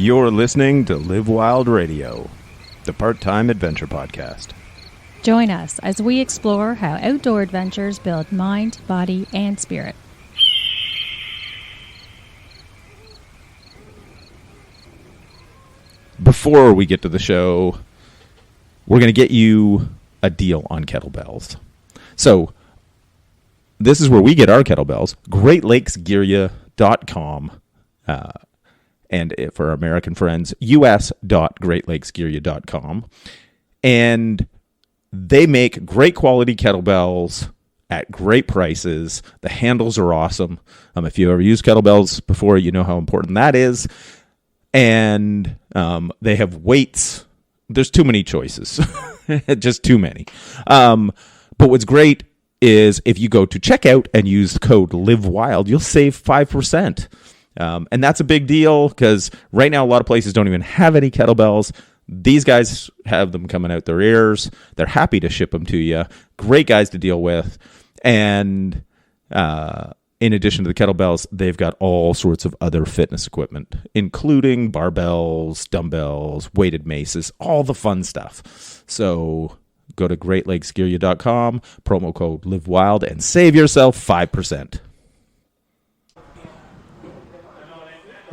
You're listening to Live Wild Radio, the part-time adventure podcast. Join us as we explore how outdoor adventures build mind, body, and spirit. Before we get to the show, we're going to get you a deal on kettlebells. So, this is where we get our kettlebells, GreatLakesGearya.com. And for our American friends, us.greatlakesgearya.com. And they make great quality kettlebells at great prices. The handles are awesome. If you ever used kettlebells before, you know how important that is. And they have weights. There's too many choices. Just too many. But what's great is if you go to checkout and use the code LIVEWILD, you'll save 5%. And that's a big deal because right now a lot of places don't even have any kettlebells. These guys have them coming out their ears. They're happy to ship them to you. Great guys to deal with. And in addition to the kettlebells, they've got all sorts of other fitness equipment, including barbells, dumbbells, weighted maces, all the fun stuff. So go to GreatLakesGearya.com, promo code LIVEWILD, and save yourself 5%.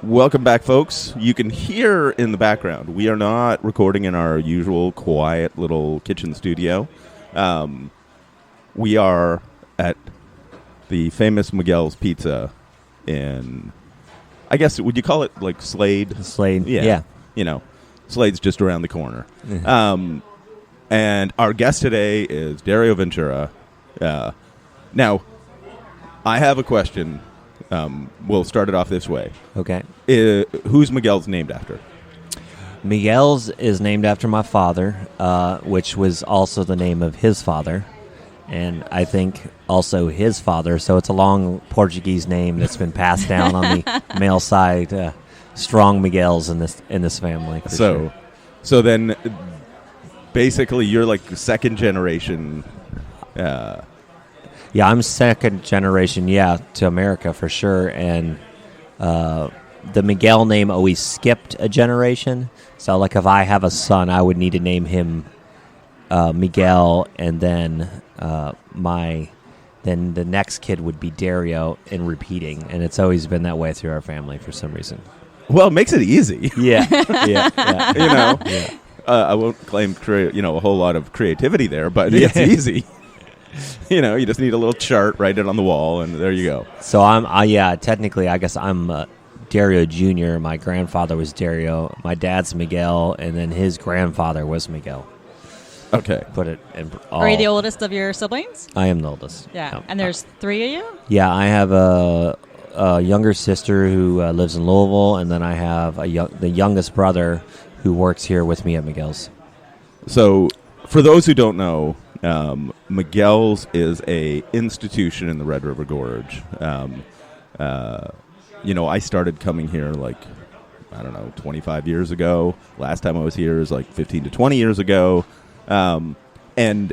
Welcome back, folks. You can hear in the background, we are not recording in our usual quiet little kitchen studio. We are at the famous Miguel's Pizza in, I guess, would you call it like Slade? Slade, yeah. You know, Slade's just around the corner. And our guest today is Dario Ventura. Now, I have a question. We'll start it off this way. Okay. Who's Miguel's named after? Miguel's is named after my father, which was also the name of his father, and I think also his father. So it's a long Portuguese name that's been passed down on the male side. Strong Miguel's in this family. So then, basically, you're like second generation. Yeah, I'm second generation, to America for sure. And the Miguel name always skipped a generation. So, like, if I have a son, I would need to name him Miguel, and then then the next kid would be Dario, and repeating. And it's always been that way through our family for some reason. Well, it makes it easy. Yeah. You know, I won't claim a whole lot of creativity there, but it's easy. You know, you just need a little chart, write it on the wall, and there you go. So technically, I guess I'm Dario Jr. My grandfather was Dario. My dad's Miguel, and then his grandfather was Miguel. Okay. Put it in all. Are you the oldest of your siblings? I am the oldest. Yeah. No. And there's three of you? Yeah, I have a younger sister who lives in Louisville, and then I have the youngest brother who works here with me at Miguel's. So, for those who don't know, Miguel's is a institution in the Red River Gorge. I started coming here 25 years ago. Last time I was here is 15 to 20 years ago. And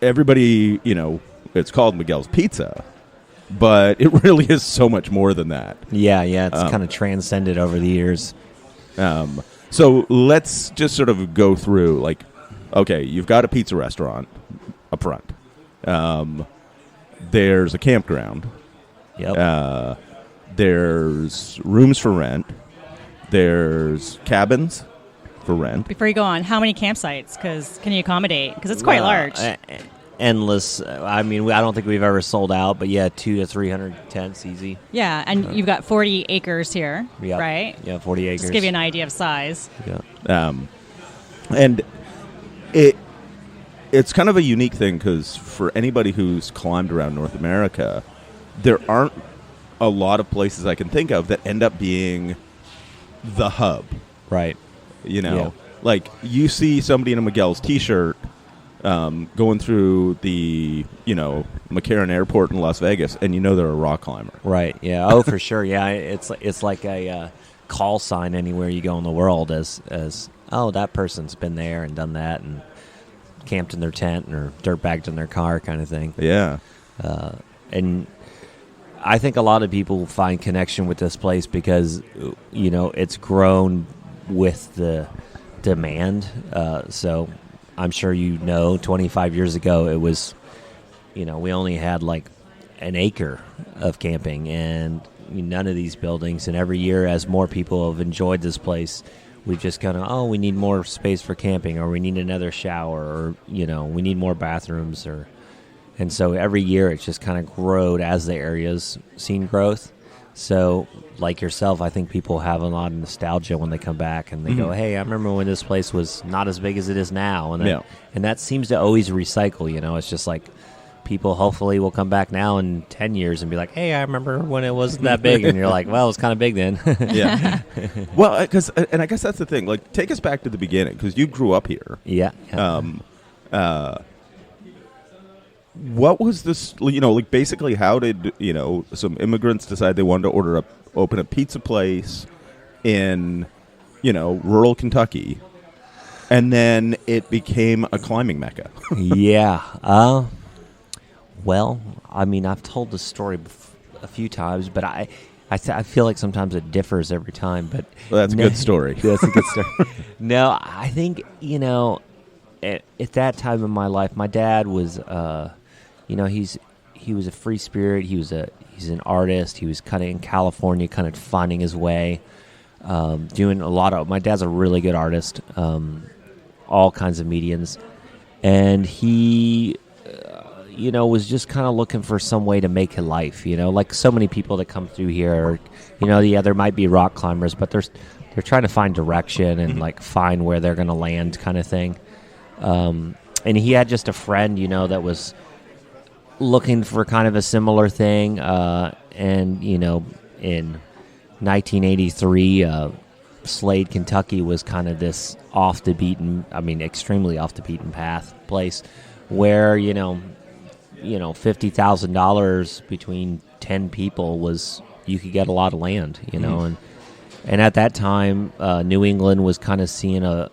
everybody, it's called Miguel's Pizza, but it really is so much more than that. Yeah, it's kind of transcended over the years. So let's just sort of go through, okay, you've got a pizza restaurant up front. There's a campground. Yep. There's rooms for rent. There's cabins for rent. Before you go on, how many campsites? Because can you accommodate? Because it's quite large. Endless. I mean, I don't think we've ever sold out, but 200 to 300 tents, easy. Yeah, and you've got 40 acres here, right? Yeah, 40 acres. Just give you an idea of size. Yeah. And it's kind of a unique thing because for anybody who's climbed around North America, there aren't a lot of places I can think of that end up being the hub. Right. You see somebody in a Miguel's t-shirt going through the, McCarran Airport in Las Vegas, and they're a rock climber. Right, yeah. Oh, for sure, yeah. It's like a call sign anywhere you go in the world as that person's been there and done that and camped in their tent or dirt bagged in their car kind of thing. Yeah. And I think a lot of people find connection with this place because, it's grown with the demand. So I'm sure 25 years ago, it was, we only had like an acre of camping and none of these buildings. And every year, as more people have enjoyed this place, we just kind of, we need more space for camping, or we need another shower, or, we need more bathrooms, and so every year it's just kind of growed as the area's seen growth. So like yourself, I think people have a lot of nostalgia when they come back and they go, hey, I remember when this place was not as big as it is now. And that seems to always recycle, it's just like people hopefully will come back now in 10 years and be like, hey, I remember when it wasn't that big. And you're like, well, it was kind of big then. Yeah. Well, and I guess that's the thing. Like, take us back to the beginning, because you grew up here. Yeah. What was this, like basically how did, some immigrants decide they wanted to open a pizza place in, rural Kentucky, and then it became a climbing mecca? Yeah. Well, I mean, I've told this story a few times, but I feel like sometimes it differs every time. But well, that's a good story. That's a good story. No, I think, at that time in my life, my dad was, he was a free spirit. He's an artist. He was kind of in California, kind of finding his way, doing a lot of. My dad's a really good artist, all kinds of mediums, and he, was just kind of looking for some way to make a life. Like so many people that come through here, there might be rock climbers, but they're trying to find direction and like find where they're going to land, kind of thing. And he had just a friend, that was looking for kind of a similar thing, and in 1983, Slade, Kentucky was kind of this extremely off the beaten path place where $50,000 between 10 people was, you could get a lot of land, and at that time, New England was kind of seeing a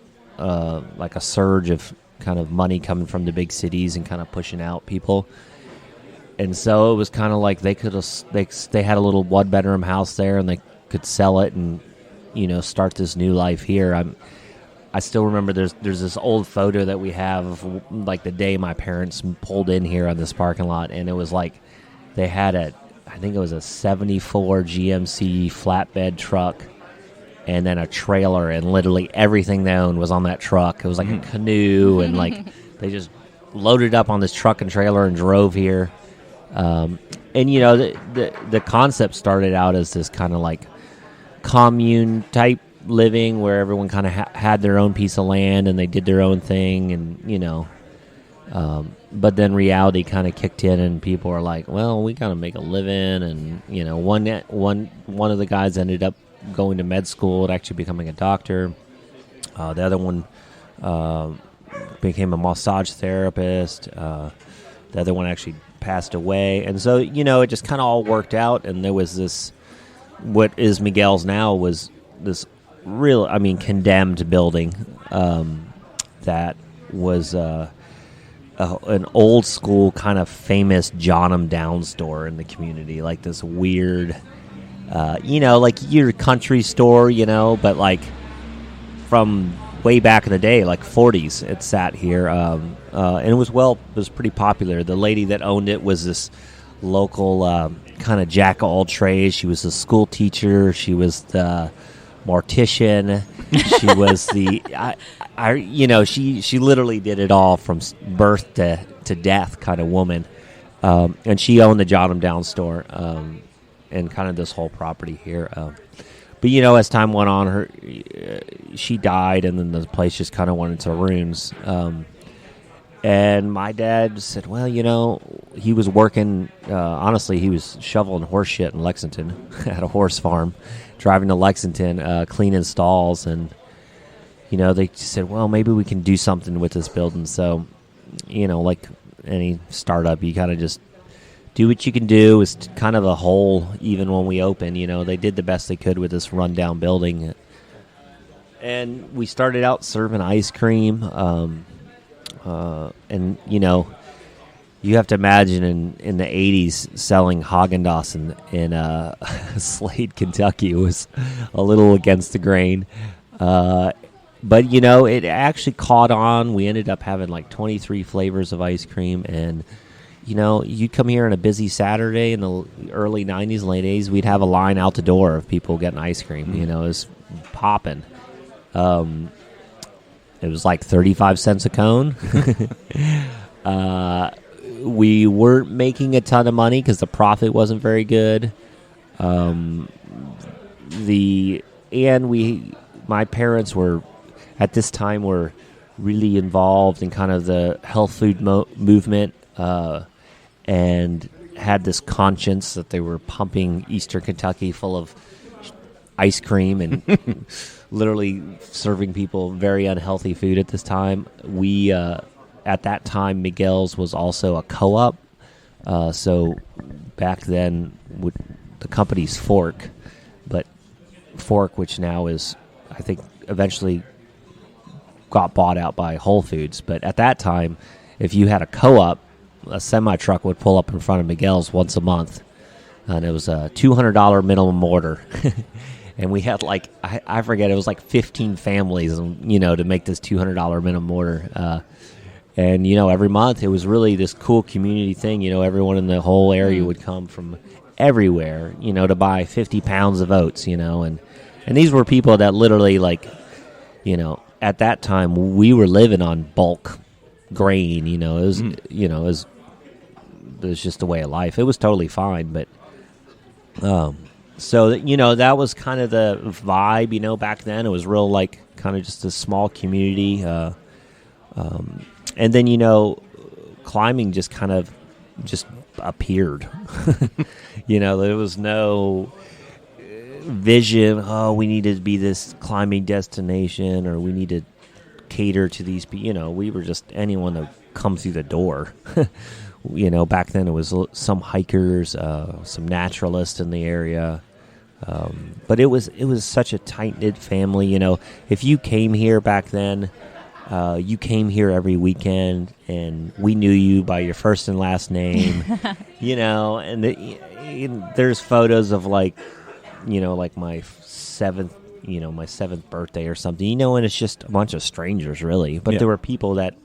surge of kind of money coming from the big cities and kind of pushing out people. And so it was kind of like they had a little one-bedroom house there, and they could sell it and, start this new life here. I still remember there's this old photo that we have of, like, the day my parents pulled in here on this parking lot, and it was like they had I think it was a 74 GMC flatbed truck and then a trailer, and literally everything they owned was on that truck. It was like a canoe, and like they just loaded up on this truck and trailer and drove here. And the concept started out as this kind of like commune type living where everyone kind of had their own piece of land and they did their own thing, and but then reality kind of kicked in and people are like, well, we gotta make a living. And one of the guys ended up going to med school and actually becoming a doctor. The other one became a massage therapist. The other one actually passed away, and so it just kind of all worked out. And there was this, what is Miguel's now, was this real, condemned building that was an old school kind of famous John 'em Down store in the community, like this weird, like your country store, but like from way back in the day, like 40s, it sat here, and it was pretty popular. The lady that owned it was this local kind of jack of all trades. She was a school teacher. She was the mortician. She was the, she literally did it all from birth to death kind of woman. And she owned the John 'em Down store, and kind of this whole property here. But as time went on, she died, and then the place just kind of went into ruins. And my dad said, well, he was working, honestly, he was shoveling horse shit in Lexington at a horse farm, driving to Lexington, cleaning stalls. And, they said, well, maybe we can do something with this building. So, like any startup, you kind of just do what you can do. It's kind of a hole. Even when we opened, they did the best they could with this rundown building. And we started out serving ice cream. And, you you have to imagine in the 80s selling Haagen-Dazs in Slade, Kentucky was a little against the grain. But, you know, it actually caught on. We ended up having like 23 flavors of ice cream. And, you know, you'd come here on a busy Saturday in the early 90s, late 80s, we'd have a line out the door of people getting ice cream. You know, it was popping. It was like 35 cents a cone. We weren't making a ton of money because the profit wasn't very good. My parents were, at this time, were really involved in kind of the health food movement, and had this conscience that they were pumping Eastern Kentucky full of ice cream and literally serving people very unhealthy food at this time. We, at that time, Miguel's was also a co-op. So back then, with the company's Fork, which now is, I think, eventually got bought out by Whole Foods. But at that time, if you had a co-op, a semi-truck would pull up in front of Miguel's once a month, and it was a $200 minimum order. And we had like, I forget, it was like 15 families, you know, to make this $200 minimum order. And, you know, every month it was really this cool community thing. You know, everyone in the whole area would come from everywhere, you know, to buy 50 pounds of oats, you know. And these were people that literally, like, you know, at that time we were living on bulk grain, you know. It was, you know, it was just a way of life. It was totally fine, but so, you know, that was kind of the vibe, you know, back then. It was real, like, kind of just a small community. And then, you know, climbing just kind of just appeared. You know, there was no vision, oh, we need to be this climbing destination, or we need to cater to these people. You know, we were just anyone that come through the door. You know, back then it was some hikers, some naturalists in the area. But it was such a tight-knit family. You know, if you came here back then, you came here every weekend, and we knew you by your first and last name. You know, and there's photos of, like, you know, like my seventh birthday or something. You know, and it's just a bunch of strangers, really. But there were people that,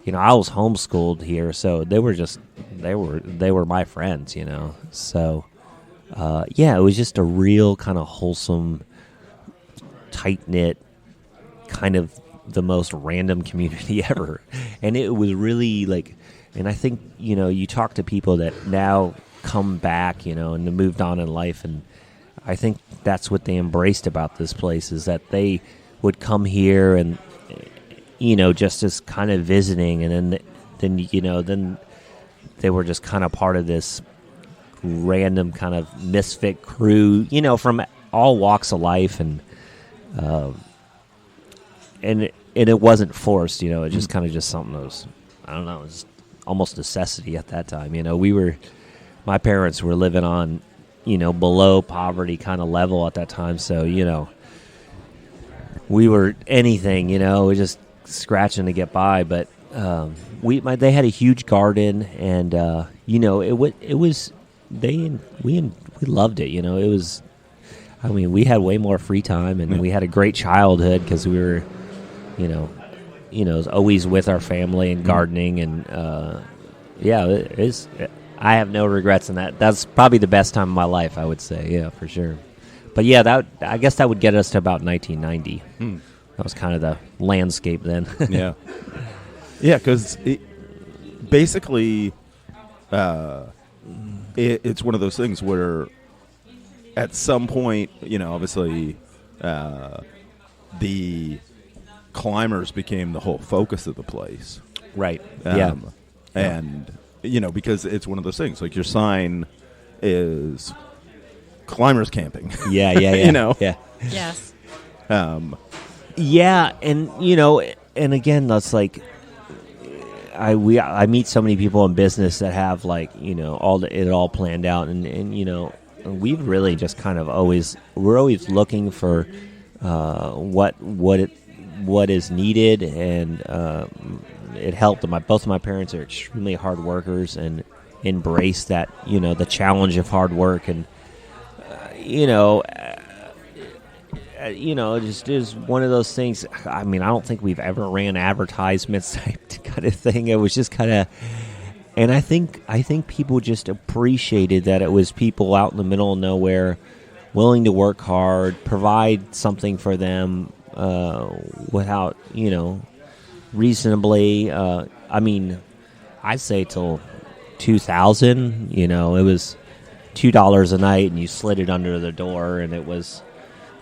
you know, I was homeschooled here, so they were my friends. You know, so. It was just a real kind of wholesome, tight-knit, kind of the most random community ever. And it was really like, and I think, you know, you talk to people that now come back, you know, and they moved on in life, and I think that's what they embraced about this place, is that they would come here and, you know, just as kind of visiting, and then you know, then they were just kind of part of this random kind of misfit crew, you know, from all walks of life, and it wasn't forced, you know. It just kind of just something that was, I don't know, it was almost necessity at that time. You know, my parents were living on, you know, below poverty kind of level at that time, so, you know, we were anything, you know, just scratching to get by. But they had a huge garden, and you know, it was. We loved it, you know. It was, I mean, we had way more free time, and we had a great childhood because we were, you know, it was always with our family and gardening, and it is. I have no regrets in that. That's probably the best time of my life, I would say, yeah, for sure. But yeah, I guess that would get us to about 1990. That was kind of the landscape then. Yeah, because basically. It's one of those things where at some point, you know, obviously the climbers became the whole focus of the place. Right. And, you know, because it's one of those things, like your sign is climbers camping. Yeah. You know? Yeah. Yes. Yeah, and, you know, and again, that's like, I meet so many people in business that have, like, you know, it all planned out, and you know, we've really just kind of we're always looking for what is needed, and it helped. Both of my parents are extremely hard workers and embrace that, the challenge of hard work. And, it just is one of those things. I mean, I don't think we've ever ran advertisements type kind of thing. It was just kind of, and I think people just appreciated that it was people out in the middle of nowhere, willing to work hard, provide something for them without, reasonably. I mean, I'd say till 2000, it was $2 a night, and you slid it under the door, and it was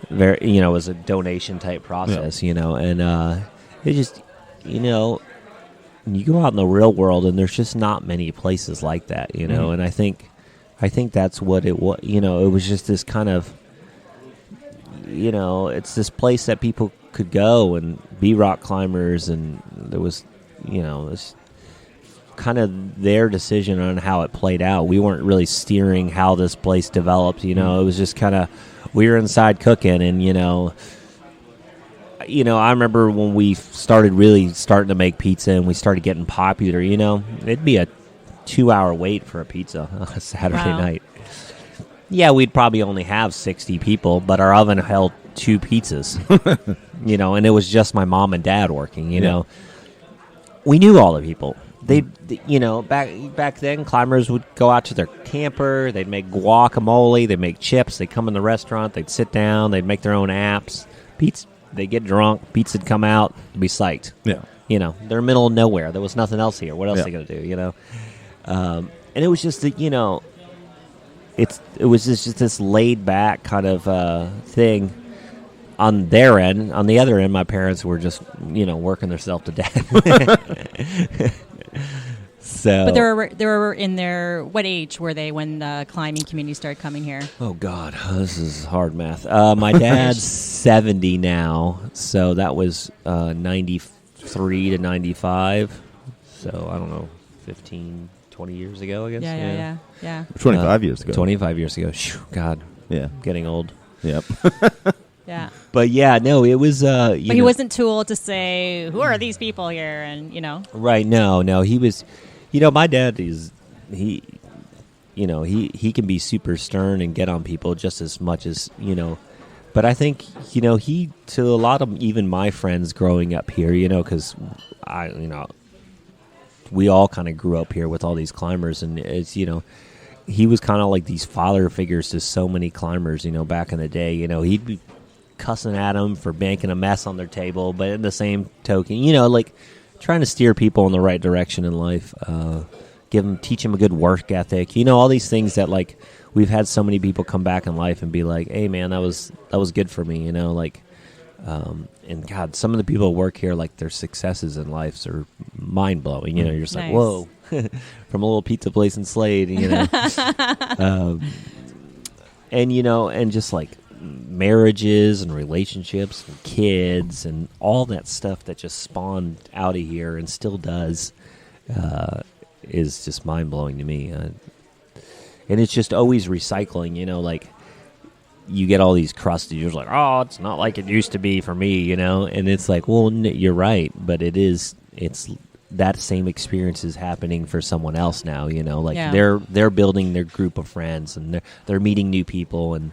very, it was a donation type process, and it just, you go out in the real world, and there's just not many places like that, and I think that's what it was. It was just this kind of, it's this place that people could go and be rock climbers, and there was, it's kind of their decision on how it played out. We weren't really steering how this place developed. It was just kind of, we were inside cooking, and I remember when we starting to make pizza, and we started getting popular. It'd be a 2-hour wait for a pizza on a Saturday night. Yeah, we'd probably only have 60 people, but our oven held 2 pizzas. And it was just my mom and dad working. We knew all the people. They back then, climbers would go out to their camper. They'd make guacamole. They'd make chips. They'd come in the restaurant. They'd sit down. They'd make their own apps. Pizza. They'd get drunk. Pizza'd come out. Be psyched. Yeah. They're middle of nowhere. There was nothing else here. What else are they going to do? And it was just that, it was just this laid back kind of thing. On their end, on the other end, my parents were just, working themselves to death. So, but they were in their, what age were they when the climbing community started coming here? Oh God, this is hard math. My dad's 70 now, so that was 93 to 95. So I don't know, 15, 20 years ago, I guess. Yeah. 25 years ago. 25 years ago. God. Yeah. Getting old. Yep. Yeah. But yeah, no, it was. But he wasn't too old to say, "Who are these people here?" And Right. No, he was. My dad is he can be super stern and get on people just as much as But I think he, to a lot of even my friends growing up here, because we all kind of grew up here with all these climbers, and it's he was kind of like these father figures to so many climbers. Back in the day, he'd be cussing at them for making a mess on their table, but in the same token, like trying to steer people in the right direction in life, teach them a good work ethic, all these things that like we've had so many people come back in life and be like, hey man, that was good for me, and God, some of the people who work here, like their successes in life are mind blowing. You're just nice. Like, whoa, from a little pizza place in Slade, and just like marriages and relationships and kids and all that stuff that just spawned out of here and still does is just mind-blowing to me. And it's just always recycling, like you get all these crusty, you're like, oh, it's not like it used to be for me, and it's like, well, you're right, but it's that same experience is happening for someone else now, they're building their group of friends, and they're meeting new people, and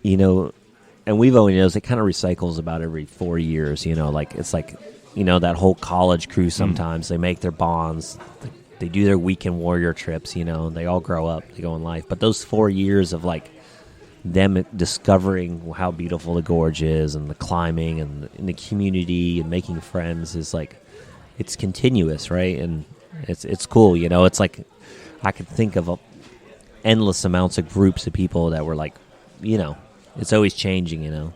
and we've only noticed it kind of recycles about every 4 years, it's like, that whole college crew sometimes, they make their bonds, they do their weekend warrior trips, they all grow up, they go in life. But those 4 years of, like, them discovering how beautiful the gorge is and the climbing and the community and making friends is, like, it's continuous, right? And it's cool, It's like I could think of endless amounts of groups of people that were, like, it's always changing, and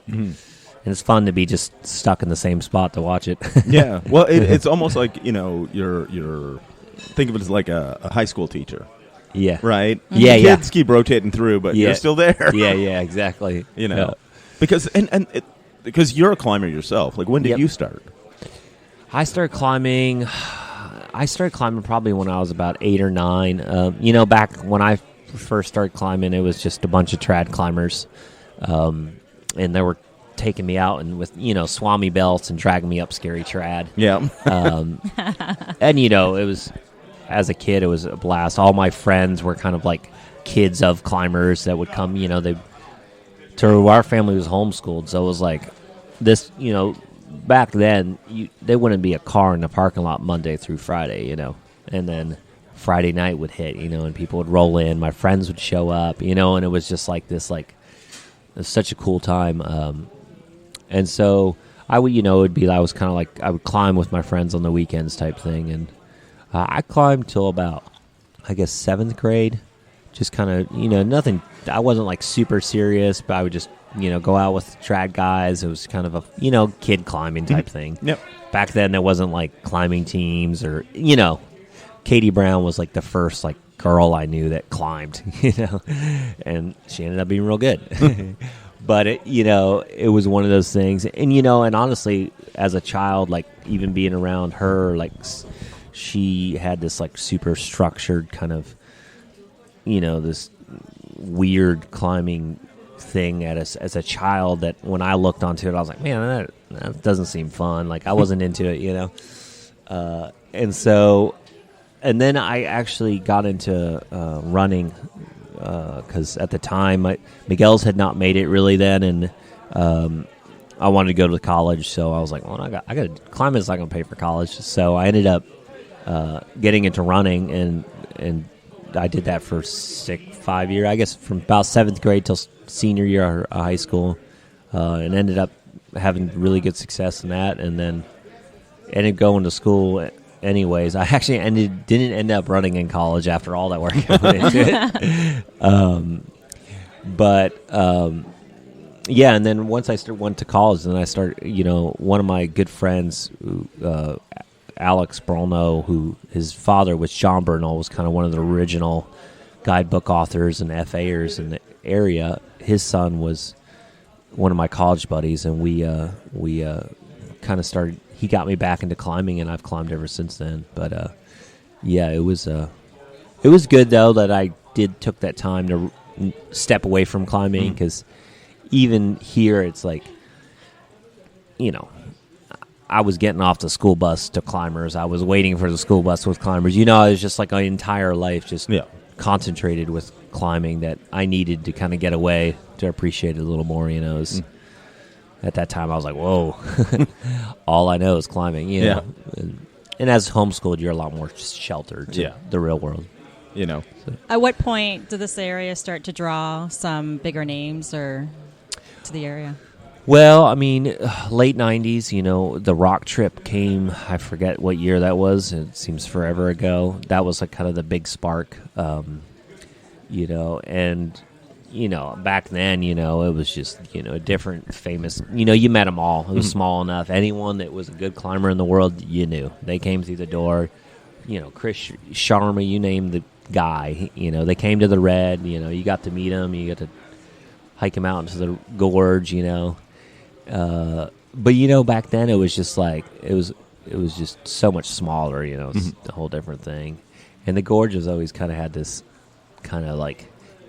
it's fun to be just stuck in the same spot to watch it. Yeah, well, it's almost like you're think of it as like a high school teacher. Yeah, right. Mm-hmm. Yeah, kids keep rotating through, but you're still there. Yeah, exactly. Because because you're a climber yourself. Like, when did you start? I started climbing probably when I was about 8 or 9. Back when I first started climbing, it was just a bunch of trad climbers. And there were taking me out and with, swami belts and dragging me up scary trad. Yeah. And, it was, as a kid, it was a blast. All my friends were kind of like kids of climbers that would come, our family was homeschooled. So it was like this, back then, there wouldn't be a car in the parking lot Monday through Friday, and then Friday night would hit, and people would roll in. My friends would show up, and it was just like this, it was such a cool time. And so I would, I was kind of like, I would climb with my friends on the weekends type thing. And I climbed till about, I guess, 7th grade. Just kind of, nothing, I wasn't like super serious, but I would just, go out with trad guys. It was kind of a, kid climbing type thing. Yep. Back then, there wasn't like climbing teams or, Katie Brown was like the first like girl I knew that climbed, and she ended up being real good. But it was one of those things, and and honestly, as a child, like even being around her, like she had this like super structured kind of, this weird climbing thing as a child that when I looked onto it, I was like, man, that doesn't seem fun. Like I wasn't into it, and so. And then I actually got into running because at the time, Miguel's had not made it really then, and I wanted to go to college. So I was like, well, I got to climbing's not going to pay for college. So I ended up getting into running, and I did that for 5 years, I guess, from about 7th grade till senior year of high school, and ended up having really good success in that, and then ended up going to school. Anyways, I actually didn't end up running in college after all that work I went into it. Yeah, and then once I went to college, then I started, one of my good friends, Alex Brolno, who his father was John Bernal, was kind of one of the original guidebook authors and FAers in the area. His son was one of my college buddies, and we kind of started. He got me back into climbing, and I've climbed ever since then. But yeah, it was good though that I took that time to step away from climbing, because even here it's like, I was getting off the school bus to climbers. I was waiting for the school bus with climbers. I was just like my entire life just concentrated with climbing, that I needed to kind of get away to appreciate it a little more. At that time, I was like, whoa, all I know is climbing, Yeah. And as homeschooled, you're a lot more sheltered to the real world. So. At what point did this area start to draw some bigger names or to the area? Well, I mean, late 90s, the rock trip came. I forget what year that was. It seems forever ago. That was like kind of the big spark, and... back then, it was just, a different famous, you met them all. It was small enough. Anyone that was a good climber in the world, you knew. They came through the door. Chris Sharma, you name the guy. They came to the Red. You got to meet them. You got to hike them out into the gorge, But, back then it was just like, it was just so much smaller, it's a whole different thing. And the gorge has always kind of had this kind of like,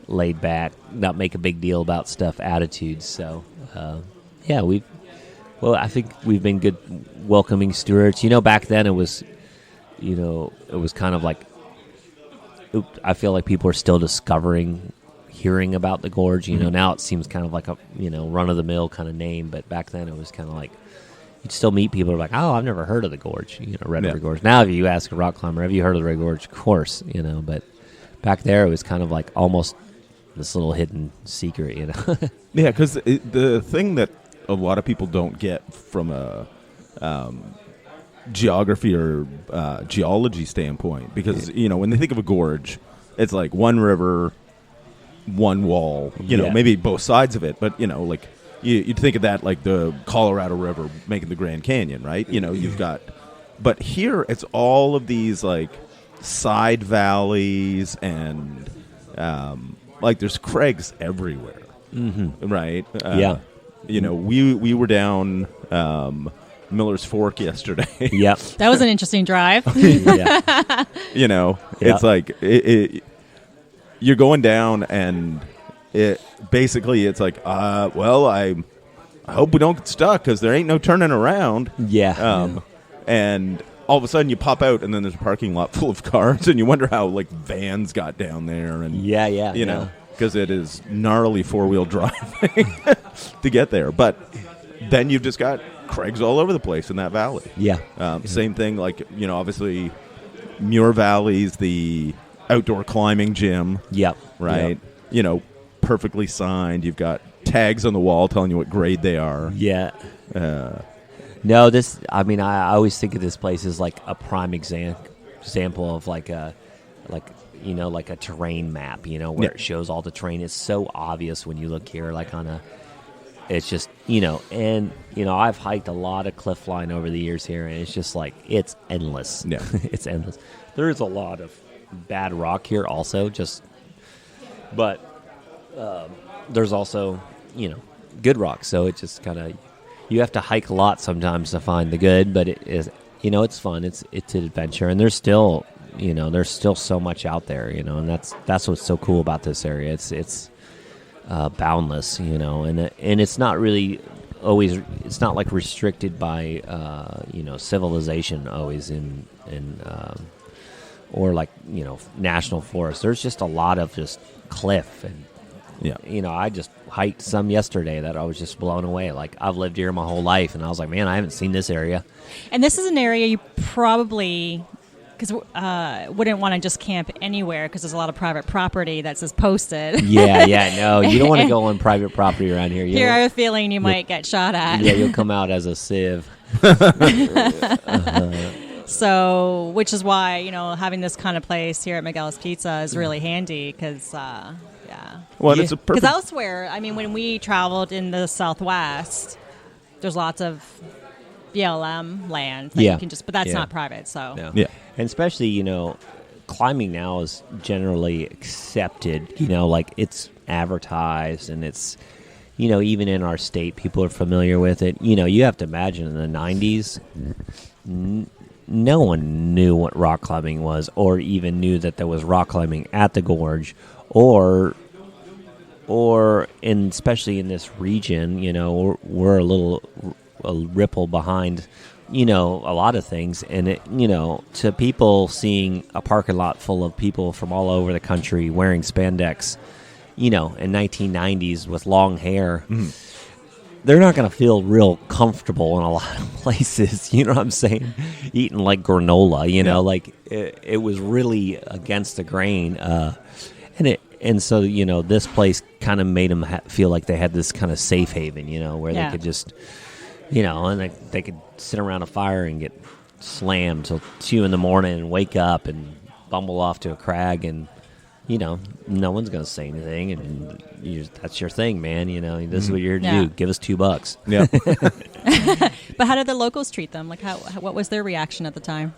laid back, not make a big deal about stuff attitudes. So I think we've been good welcoming stewards. Back then it was kind of like, I feel like people are still hearing about the gorge. Now it seems kind of like a run of the mill kind of name, but back then it was kind of like you'd still meet people who are like, oh, I've never heard of the gorge, Red River Gorge. Now if you ask a rock climber, have you heard of the Red Gorge? Of course, but back there it was kind of like almost this little hidden secret, Yeah, because the thing that a lot of people don't get from a geography or geology standpoint, because when they think of a gorge, it's like one river, one wall, maybe both sides of it, but like you'd think of that like the Colorado River making the Grand Canyon, right? You've got, but here it's all of these like side valleys and like there's crags everywhere, right? We were down Miller's Fork yesterday. Yep, that was an interesting drive. Yeah. It's like you're going down, and it basically it's like, well, I'm I hope we don't get stuck because there ain't no turning around. Yeah. And all of a sudden you pop out and then there's a parking lot full of cars and you wonder how like vans got down there. And you know, because it is gnarly 4-wheel driving to get there. But then you've just got crags all over the place in that valley. Yeah. Same thing, like, you know, obviously Muir Valley's the outdoor climbing gym. Yep. Right? Yep. You know, perfectly signed. You've got tags on the wall telling you what grade they are. Yeah. No, I always think of this place as like a prime example of like a terrain map, you know, where it shows all the terrain. It's so obvious when you look here, like it's just, you know, and, you know, I've hiked a lot of cliff line over the years here, and it's just like, it's endless. Yeah. It's endless. There is a lot of bad rock here also, but there's also, you know, good rock. So it just kind of, you have to hike a lot sometimes to find the good, but it is, you know, it's fun. It's an adventure, and there's still so much out there, you know, and that's what's so cool about this area. It's boundless, you know, and it's not really always. It's not like restricted by you know, civilization always in or like, you know, national forest. There's just a lot of just cliff and. Yeah, you know, I just hiked some yesterday that I was just blown away. Like, I've lived here my whole life, and I was like, man, I haven't seen this area. And this is an area you probably, because wouldn't want to just camp anywhere because there's a lot of private property that's just posted. Yeah, no, you don't want to go on private property around here. Here I have a feeling you might get shot at. Yeah, you'll come out as a sieve. So, which is why, you know, having this kind of place here at Miguel's Pizza is really handy because, well, it's a perfect. Because elsewhere, I mean, when we traveled in the Southwest, there's lots of BLM land that you can just, but that's not private. So, and especially, you know, climbing now is generally accepted. You know, like it's advertised, and it's, you know, even in our state, people are familiar with it. You know, you have to imagine in the 90s. No one knew what rock climbing was, or even knew that there was rock climbing at the gorge, or especially in this region, you know, we're a ripple behind, you know, a lot of things. And it, you know, to people seeing a parking lot full of people from all over the country wearing spandex, you know, in 1990s with long hair. They're not going to feel real comfortable in a lot of places, you know what I'm saying? Eating like granola, you know, like it was really against the grain. And so, you know, this place kind of made them feel like they had this kind of safe haven, you know, where they could just, you know, and they could sit around a fire and get slammed till 2 a.m. and wake up and bumble off to a crag, and, you know, no one's going to say anything, and that's your thing, man. You know, this is what you're here to do. Give us $2. Yeah. But how did the locals treat them? Like, what was their reaction at the time?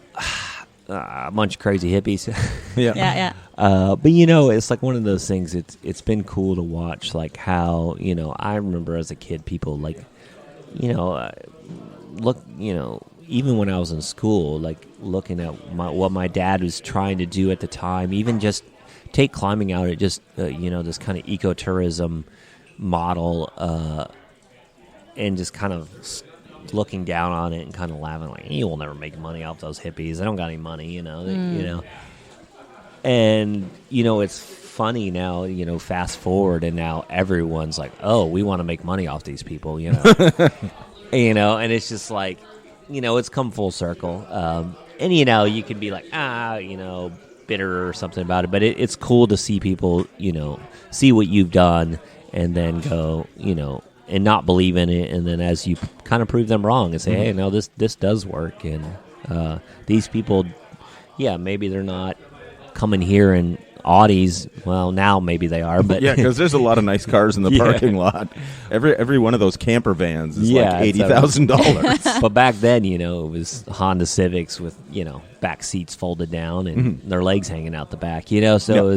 A bunch of crazy hippies. Yeah. But, you know, it's like one of those things. It's been cool to watch, like how, you know, I remember as a kid, people like, you know, look, you know, even when I was in school, like looking at what my dad was trying to do at the time, even just take climbing out at just, you know, this kind of ecotourism model, and just kind of looking down on it and kind of laughing like, you will never make money off those hippies. They don't got any money, you know. You know. And, you know, it's funny now, you know, fast forward, and now everyone's like, oh, we want to make money off these people, you know. You know, and it's just like, you know, it's come full circle. And, you know, you can be like, you know, bitter or something about it, but it's cool to see people, you know, see what you've done and then go, you know, and not believe in it, and then as you kind of prove them wrong and say, hey, no, this does work, and these people, maybe they're not coming here in Audis. Well, now maybe they are, but because there's a lot of nice cars in the parking lot. Every one of those camper vans is like $80,000. But back then, you know, it was Honda Civics with, you know, back seats folded down and their legs hanging out the back, you know. So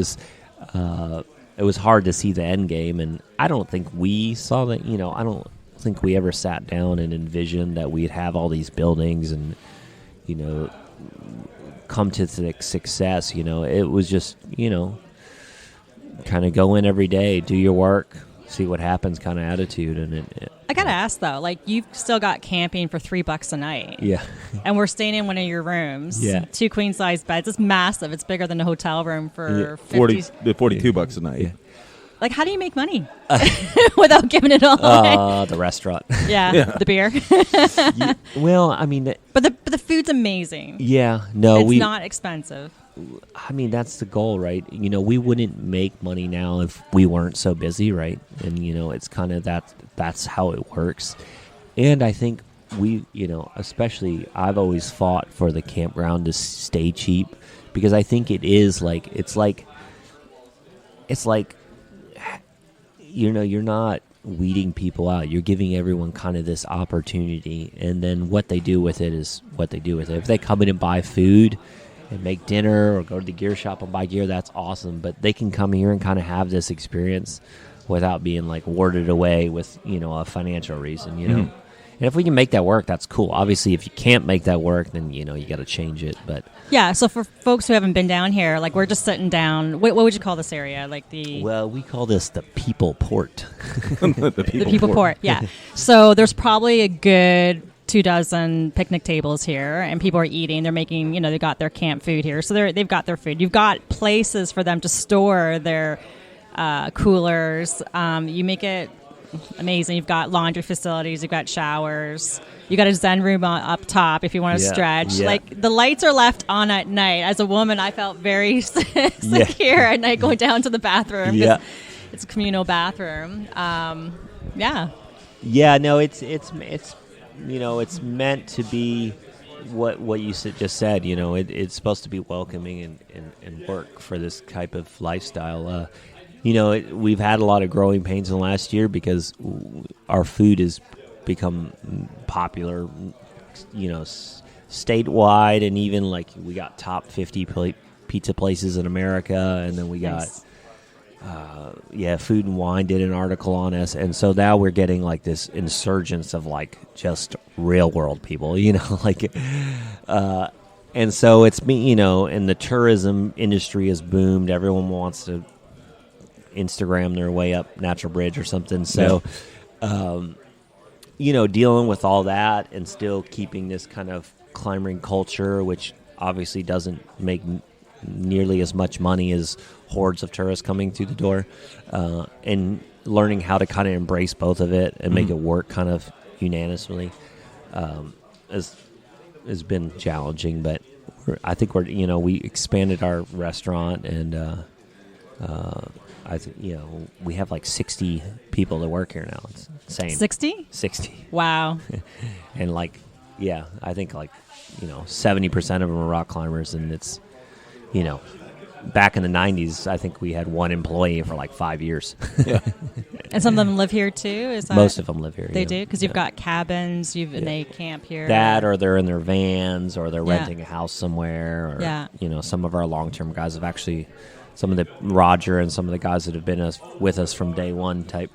it was hard to see the end game, and I don't think we saw that. You know, I don't think we ever sat down and envisioned that we'd have all these buildings and, you know, come to success. You know, it was just, you know, kind of go in every day, do your work, see what happens kind of attitude. And I gotta ask though, like you've still got camping for $3 a night. Yeah. And we're staying in one of your rooms. Yeah. 2 queen size beds. It's massive. It's bigger than a hotel room for 42 bucks a night. Yeah. Like, how do you make money without giving it all away? The restaurant. Yeah, the beer. Well, I mean, but the food's amazing. yeah, no, It's not expensive. I mean, that's the goal, right? You know, we wouldn't make money now if we weren't so busy, right? And you know, it's kind of that's how it works. And I think we, you know, especially I've always fought for the campground to stay cheap because I think it is like it's like you know, you're not weeding people out. You're giving everyone kind of this opportunity, and then what they do with it is what they do with it. If they come in and buy food and make dinner or go to the gear shop and buy gear, that's awesome. But they can come here and kind of have this experience without being like warded away with, you know, a financial reason, you know. Mm-hmm. And if we can make that work, that's cool. Obviously, if you can't make that work, then, you know, you got to change it. But yeah, so for folks who haven't been down here, like we're just sitting down. What would you call this area? Like well, we call this the People Port. the People Port, yeah. So there's probably a good 24 picnic tables here, and people are eating. They're making, you know, they got their camp food here, so they've got their food. You've got places for them to store their coolers. You make it amazing. You've got laundry facilities. You've got showers. You got a Zen room up top if you want to stretch. Yeah. Like the lights are left on at night. As a woman, I felt very secure at night going down to the bathroom. Yeah, it's a communal bathroom. Yeah. Yeah. No, it's you know, it's meant to be what you just said. You know, it's supposed to be welcoming and work for this type of lifestyle. You know, we've had a lot of growing pains in the last year because our food has become popular, you know, statewide, and even like we got top 50 pizza places in America, and then we got, Food and Wine did an article on us, and so now we're getting like this insurgence of like just real world people, you know, like, and so it's me, you know, and the tourism industry has boomed. Everyone wants to Instagram their way up Natural Bridge or something. So, you know, dealing with all that and still keeping this kind of climbing culture, which obviously doesn't make nearly as much money as hordes of tourists coming through the door, and learning how to kind of embrace both of it and make it work kind of unanimously has been challenging. But I think we expanded our restaurant, and we have like 60 people that work here now. It's insane. 60? 60. Wow. And like, yeah, I think like, you know, 70% of them are rock climbers, and it's, you know, back in the 90s, I think we had one employee for like 5 years. Yeah. And some of them live here too? Is that most of them live here. They do? Because you've got cabins, and they camp here. That, or they're in their vans, or they're renting a house somewhere. Or, you know, some of our long-term guys have actually... Some of the Roger and some of the guys that have been with us from day one type,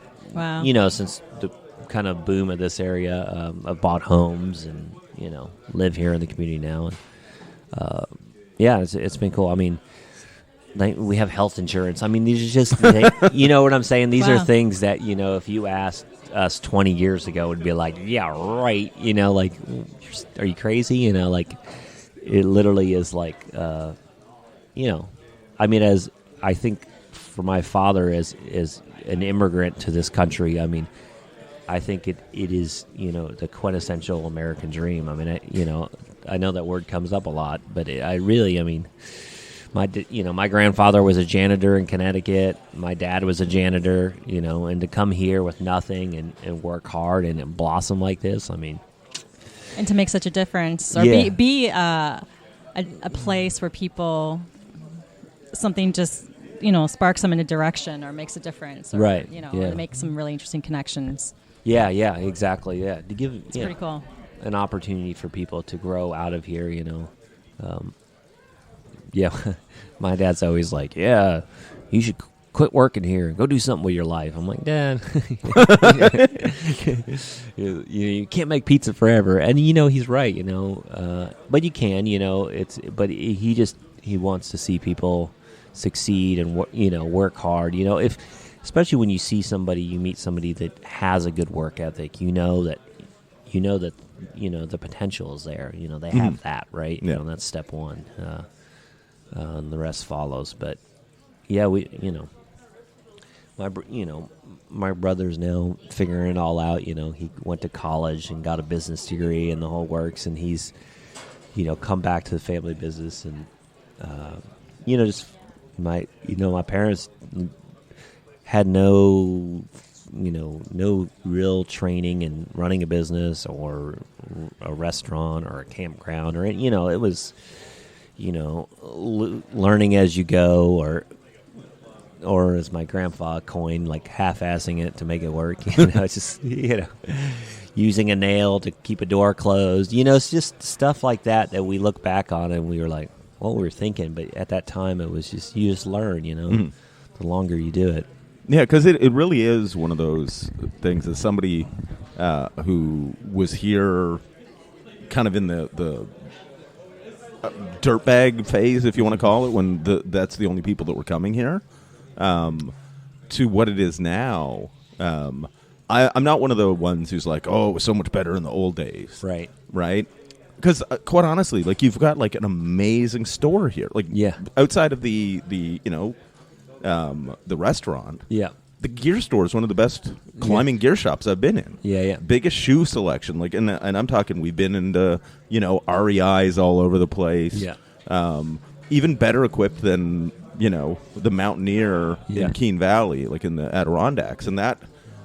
you know, since the kind of boom of this area, have bought homes and, you know, live here in the community now. And, it's been cool. I mean, we have health insurance. I mean, these are just, you know what I'm saying? These are things that, you know, if you asked us 20 years ago, would be like, yeah, right. You know, like, are you crazy? You know, like, it literally is like, you know, I mean, as I think for my father as an immigrant to this country, I mean, I think it is, you know, the quintessential American dream. I mean, I know that word comes up a lot, but my grandfather was a janitor in Connecticut. My dad was a janitor, you know, and to come here with nothing and work hard and blossom like this, I mean. And to make such a difference, or be a place where people... something just, you know, sparks them in a direction or makes a difference, or, right? You know, or make some really interesting connections. Yeah, exactly. Yeah, to give it's pretty cool. An opportunity for people to grow out of here. You know, my dad's always like, "Yeah, you should quit working here and go do something with your life." I'm like, "Dad, you can't make pizza forever," and you know he's right. You know, but you can. You know, he wants to see people succeed and work hard. You know, if especially when you meet somebody that has a good work ethic, you know that the potential is there. They have that, right? Yeah. That's step one, and the rest follows. But yeah, my brother's now figuring it all out. He went to college and got a business degree and the whole works, and he's come back to the family business, and just my parents had no real training in running a business or a restaurant or a campground or it was learning as you go, or as my grandpa coined, like half-assing it to make it work. It's just using a nail to keep a door closed. It's just stuff like that we look back on and we were like, what we were thinking. But at that time, it was just you just learn. The longer you do it. Yeah, because it really is one of those things. As somebody who was here, kind of in the dirtbag phase, if you want to call it, when that's the only people that were coming here, to what it is now. I'm not one of the ones who's like, oh, it was so much better in the old days. Right? Because quite honestly, like, you've got like an amazing store here. Like, outside of the restaurant. Yeah. The gear store is one of the best climbing gear shops I've been in. Yeah. Biggest shoe selection. Like, and I'm talking, we've been into, REIs all over the place. Yeah. Even better equipped than, the Mountaineer in Keene Valley, like in the Adirondacks. And that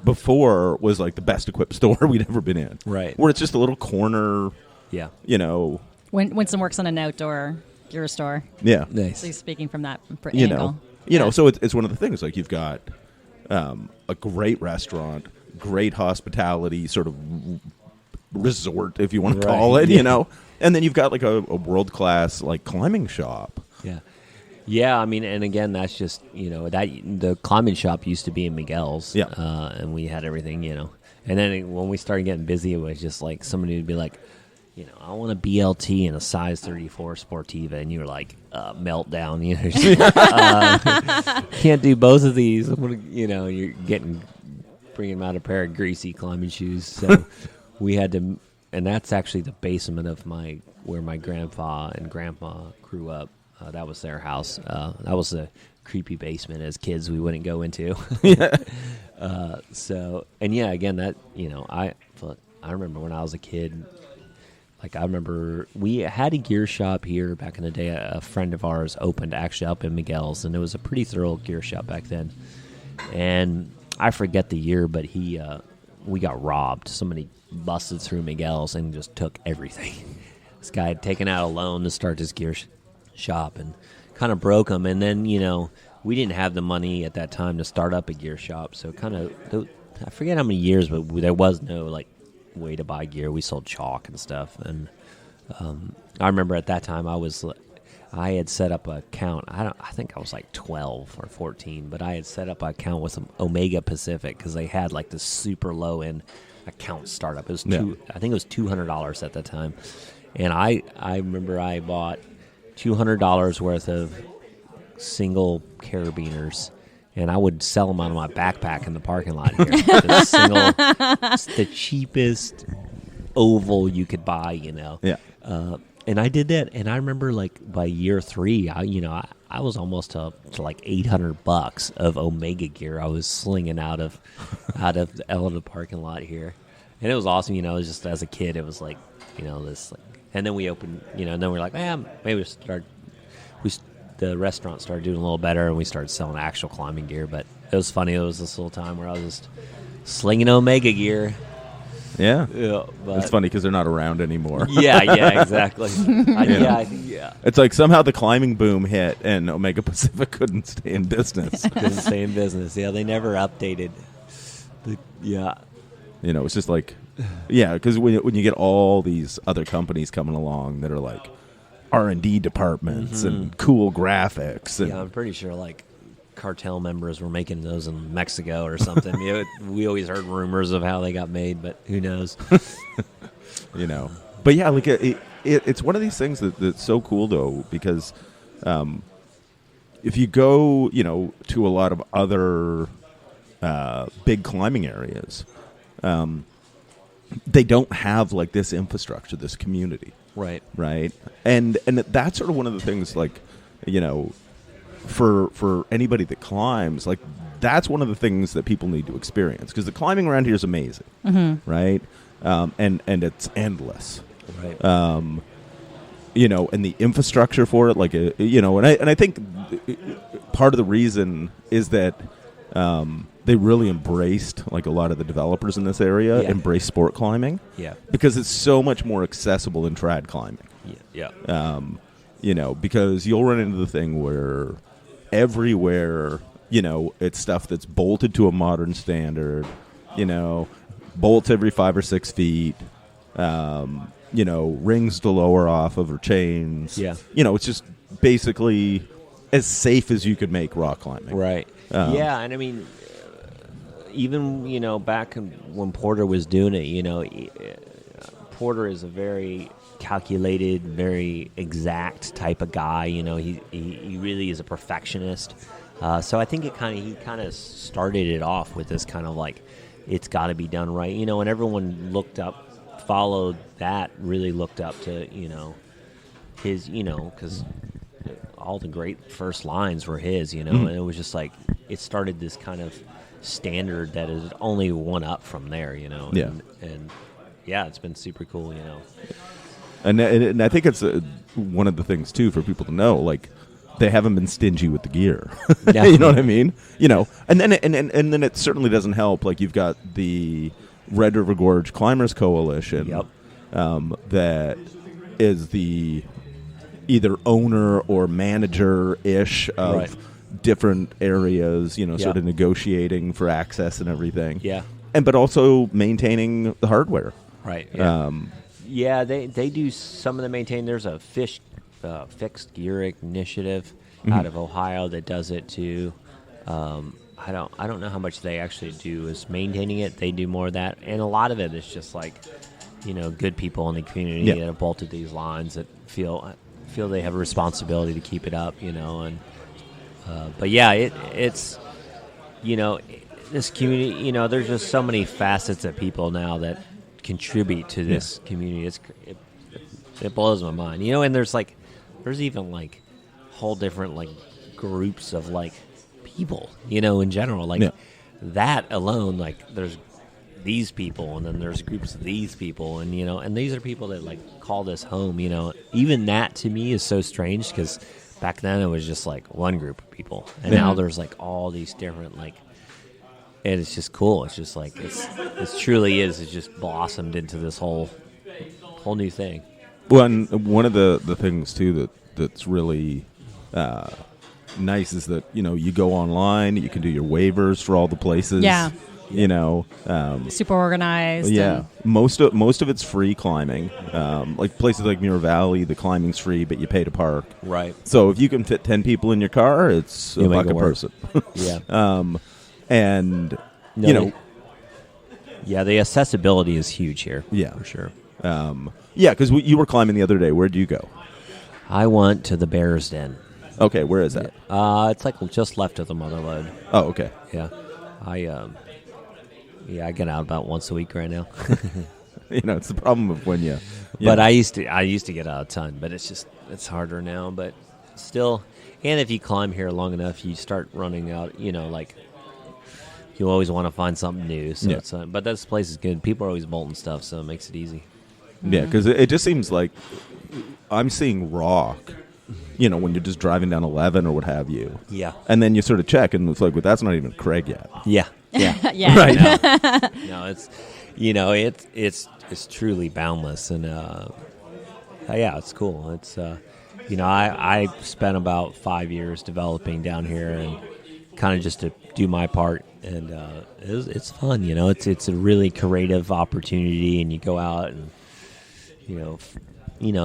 before was like the best equipped store we'd ever been in. Right. Where it's just a little corner. Yeah. Winston works on an outdoor gear store. Yeah. Nice. So he's speaking from that angle. So it's one of the things, like, you've got a great restaurant, great hospitality, sort of resort, if you want to call it, and then you've got like a world-class like climbing shop. Yeah, I mean, and again, that's just, that the climbing shop used to be in Miguel's, and we had everything, and then when we started getting busy, it was just like somebody would be like, I want a BLT and a size 34 Sportiva, and you were like, meltdown, can't do both of these. You're bringing out a pair of greasy climbing shoes. So we had to, and that's actually the basement of where my grandpa and grandma grew up. That was their house. That was a creepy basement as kids we wouldn't go into. Again, that, I remember when I was a kid. Like, I remember we had a gear shop here back in the day. A friend of ours opened actually up in Miguel's, and it was a pretty thorough gear shop back then. And I forget the year, but we got robbed. Somebody busted through Miguel's and just took everything. This guy had taken out a loan to start his gear shop and kind of broke him. And then, we didn't have the money at that time to start up a gear shop. So I forget how many years, but there was no, like, way to buy gear. We sold chalk and stuff, and I remember at that time I had set up an account. I think I was like 12 or 14, but I had set up an account with some Omega Pacific because they had like this super low end account startup. It was I think it was $200 at the time, and I remember I bought $200 worth of single carabiners. And I would sell them out of my backpack in the parking lot here. The cheapest oval you could buy, Yeah. And I did that, and I remember like by year 3, I was almost to like $800 of Omega gear I was slinging out of the parking lot here, and it was awesome. It was just as a kid, it was like this, like, and then we opened, and then we're like, maybe the restaurant started doing a little better, and we started selling actual climbing gear. But it was funny. It was this little time where I was just slinging Omega gear. Yeah. But it's funny because they're not around anymore. Yeah, exactly. It's like somehow the climbing boom hit, and Omega Pacific couldn't stay in business. Yeah, they never updated. It's just like, because when you get all these other companies coming along that are like R&D departments and cool graphics. And I'm pretty sure like cartel members were making those in Mexico or something. We always heard rumors of how they got made, but who knows? But yeah, like it's one of these things that's so cool though, because if you go, to a lot of other big climbing areas, they don't have like this infrastructure, this community. Right. And that's sort of one of the things, like, you know, for anybody that climbs, like, that's one of the things that people need to experience, because the climbing around here is amazing, right? And it's endless, Right. you know, and the infrastructure for it, like, you know, and I think part of the reason is that they really embraced, like, a lot of the developers in this area embrace sport climbing, because it's so much more accessible than trad climbing. You know, because you'll run into the thing where everywhere, you know, it's stuff that's bolted to a modern standard, you know, bolts every 5 or 6 feet, you know, rings to lower off of, or chains. You know, it's just basically as safe as you could make rock climbing. Right. Yeah, and I mean, even, you know, back when Porter was doing it, you know, Porter is a very calculated, very exact type of guy. You know, he really is a perfectionist. So I think he kind of started it off with this kind of like, it's got to be done right. You know, and everyone followed that, really looked up to, you know, his, you know, because all the great first lines were his, you know, and it was just like, it started this kind of standard that is only one up from there, you know. And yeah, it's been super cool, you know. And I think it's one of the things, too, for people to know, like, they haven't been stingy with the gear. You know what I mean? You know, and then it certainly doesn't help. Like, you've got the Red River Gorge Climbers Coalition, that is the either owner or manager-ish of different areas, you know, sort of negotiating for access and everything. But also maintaining the hardware. Right. Yeah, they do some of the maintain. There's a fixed gear initiative out of Ohio that does it too. I don't know how much they actually do is maintaining it. They do more of that, and a lot of it is just like, you know, good people in the community that have bolted these lines that feel they have a responsibility to keep it up, you know. And but yeah, it's, you know, this community, you know, there's just so many facets of people now that contribute to this community. It blows my mind, you know. And there's even like whole different like groups of like people, you know, in general, like that alone, like there's these people, and then there's groups of these people, and, you know, and these are people that like call this home, you know. Even that to me is so strange, because back then it was just like one group of people, and now there's like all these different, like, and it's just cool. It's just like it truly is. It's just blossomed into this whole new thing. Well, and one of the things too that's really nice is that, you know, you go online, you can do your waivers for all the places. You know, super organized. Most of it's free climbing. Like places like Muir Valley, the climbing's free, but you pay to park. Right. So if you can fit 10 people in your car, it's a buck a person. And you know, the accessibility is huge here. For sure. Because you were climbing the other day. Where'd you go? I went to the Bear's Den. Okay, where is that? It's like just left of the Mother Lode. Oh, okay. Yeah, I get out about once a week right now. You know, it's the problem of when you. But I used to get out a ton, but it's harder now. But still, and if you climb here long enough, you start running out. You know, like you always want to find something new. So it's, but this place is good. People are always bolting stuff, so it makes it easy. Yeah, because it just seems like I'm seeing rock, you know, when you're just driving down 11 or what have you. Yeah. And then you sort of check, and it's like, well, that's not even Craig yet. Yeah. Right. No, it's, you know, it's truly boundless, and it's cool. It's you know, I spent about 5 years developing down here, and kind of just to do my part, and it's fun. You know, it's a really creative opportunity, and you go out and, you know,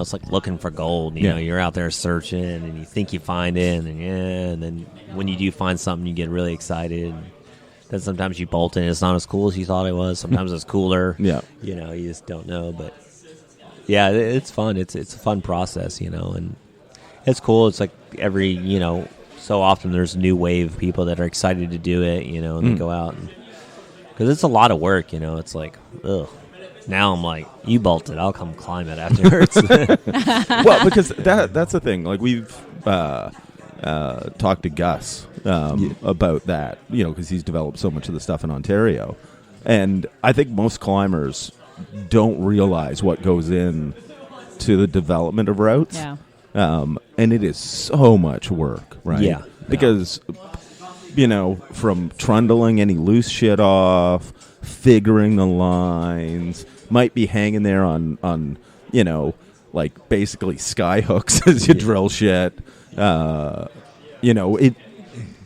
it's like looking for gold. You know, you're out there searching, and you think you find it, and then when you do find something, you get really excited. And then sometimes you bolt in, it's not as cool as you thought it was. Sometimes it's cooler. You know, you just don't know. But yeah, it's fun. It's a fun process, you know, and it's cool. It's like every, you know, so often there's a new wave of people that are excited to do it, and they go out. Because it's a lot of work, It's like, ugh. Now I'm like, you bolted. I'll come climb it afterwards. Well, because that's the thing. Like, we've talked to Gus about that, because he's developed so much of the stuff in Ontario. And I think most climbers don't realize what goes in to the development of routes. Yeah. And it is so much work, right? Yeah. Because, from trundling any loose shit off, figuring the lines, might be hanging there on like basically sky hooks as you drill shit. It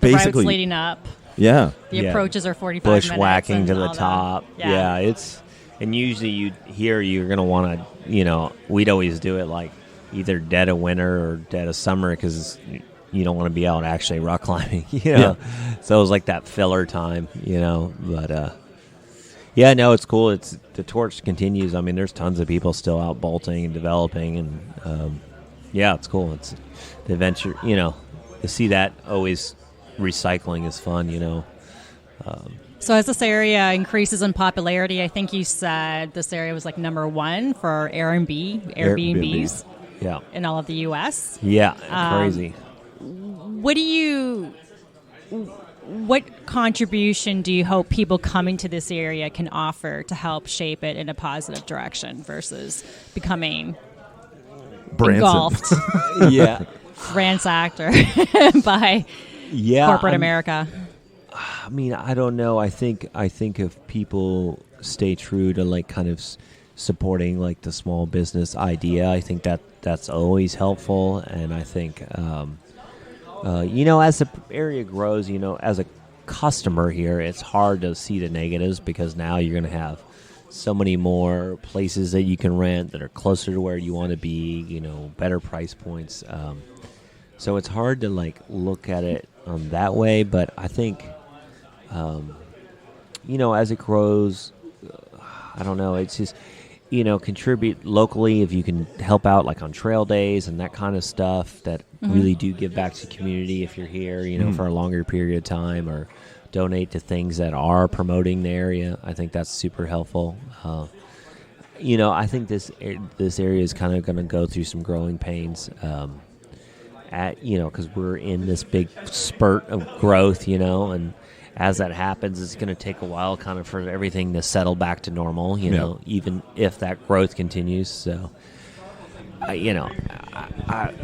The basically routes leading up. Yeah. The approaches are 45 minutes. Bushwhacking to the all top. that. Yeah. It's and usually you're going to want to, we'd always do it like either dead of winter or dead of summer because you don't want to be out actually rock climbing, Yeah. So it was like that filler time, but yeah, no, it's cool. It's the torch continues. I mean, there's tons of people still out bolting and developing, and yeah, it's cool. It's the adventure, to see that always recycling is fun, So as this area increases in popularity, I think you said this area was like number 1 for Airbnbs Yeah. in all of the U.S. Yeah, crazy. What contribution do you hope people coming to this area can offer to help shape it in a positive direction versus becoming engulfed, Yeah. ransacked by corporate America? I mean, I don't know. I think if people stay true to like kind of supporting like the small business idea, I think that's always helpful. And I think, as the area grows, as a customer here, it's hard to see the negatives because now you're going to have so many more places that you can rent that are closer to where you want to be, better price points. So it's hard to like look at it that way. But I think, as it grows, I don't know. It's just, contribute locally if you can help out like on trail days and that kind of stuff that really do give back to the community if you're here, for a longer period of time, or donate to things that are promoting the area. I think that's super helpful. I think this area is kind of going to go through some growing pains because we're in this big spurt of growth, and as that happens, it's going to take a while kind of for everything to settle back to normal, even if that growth continues. So, I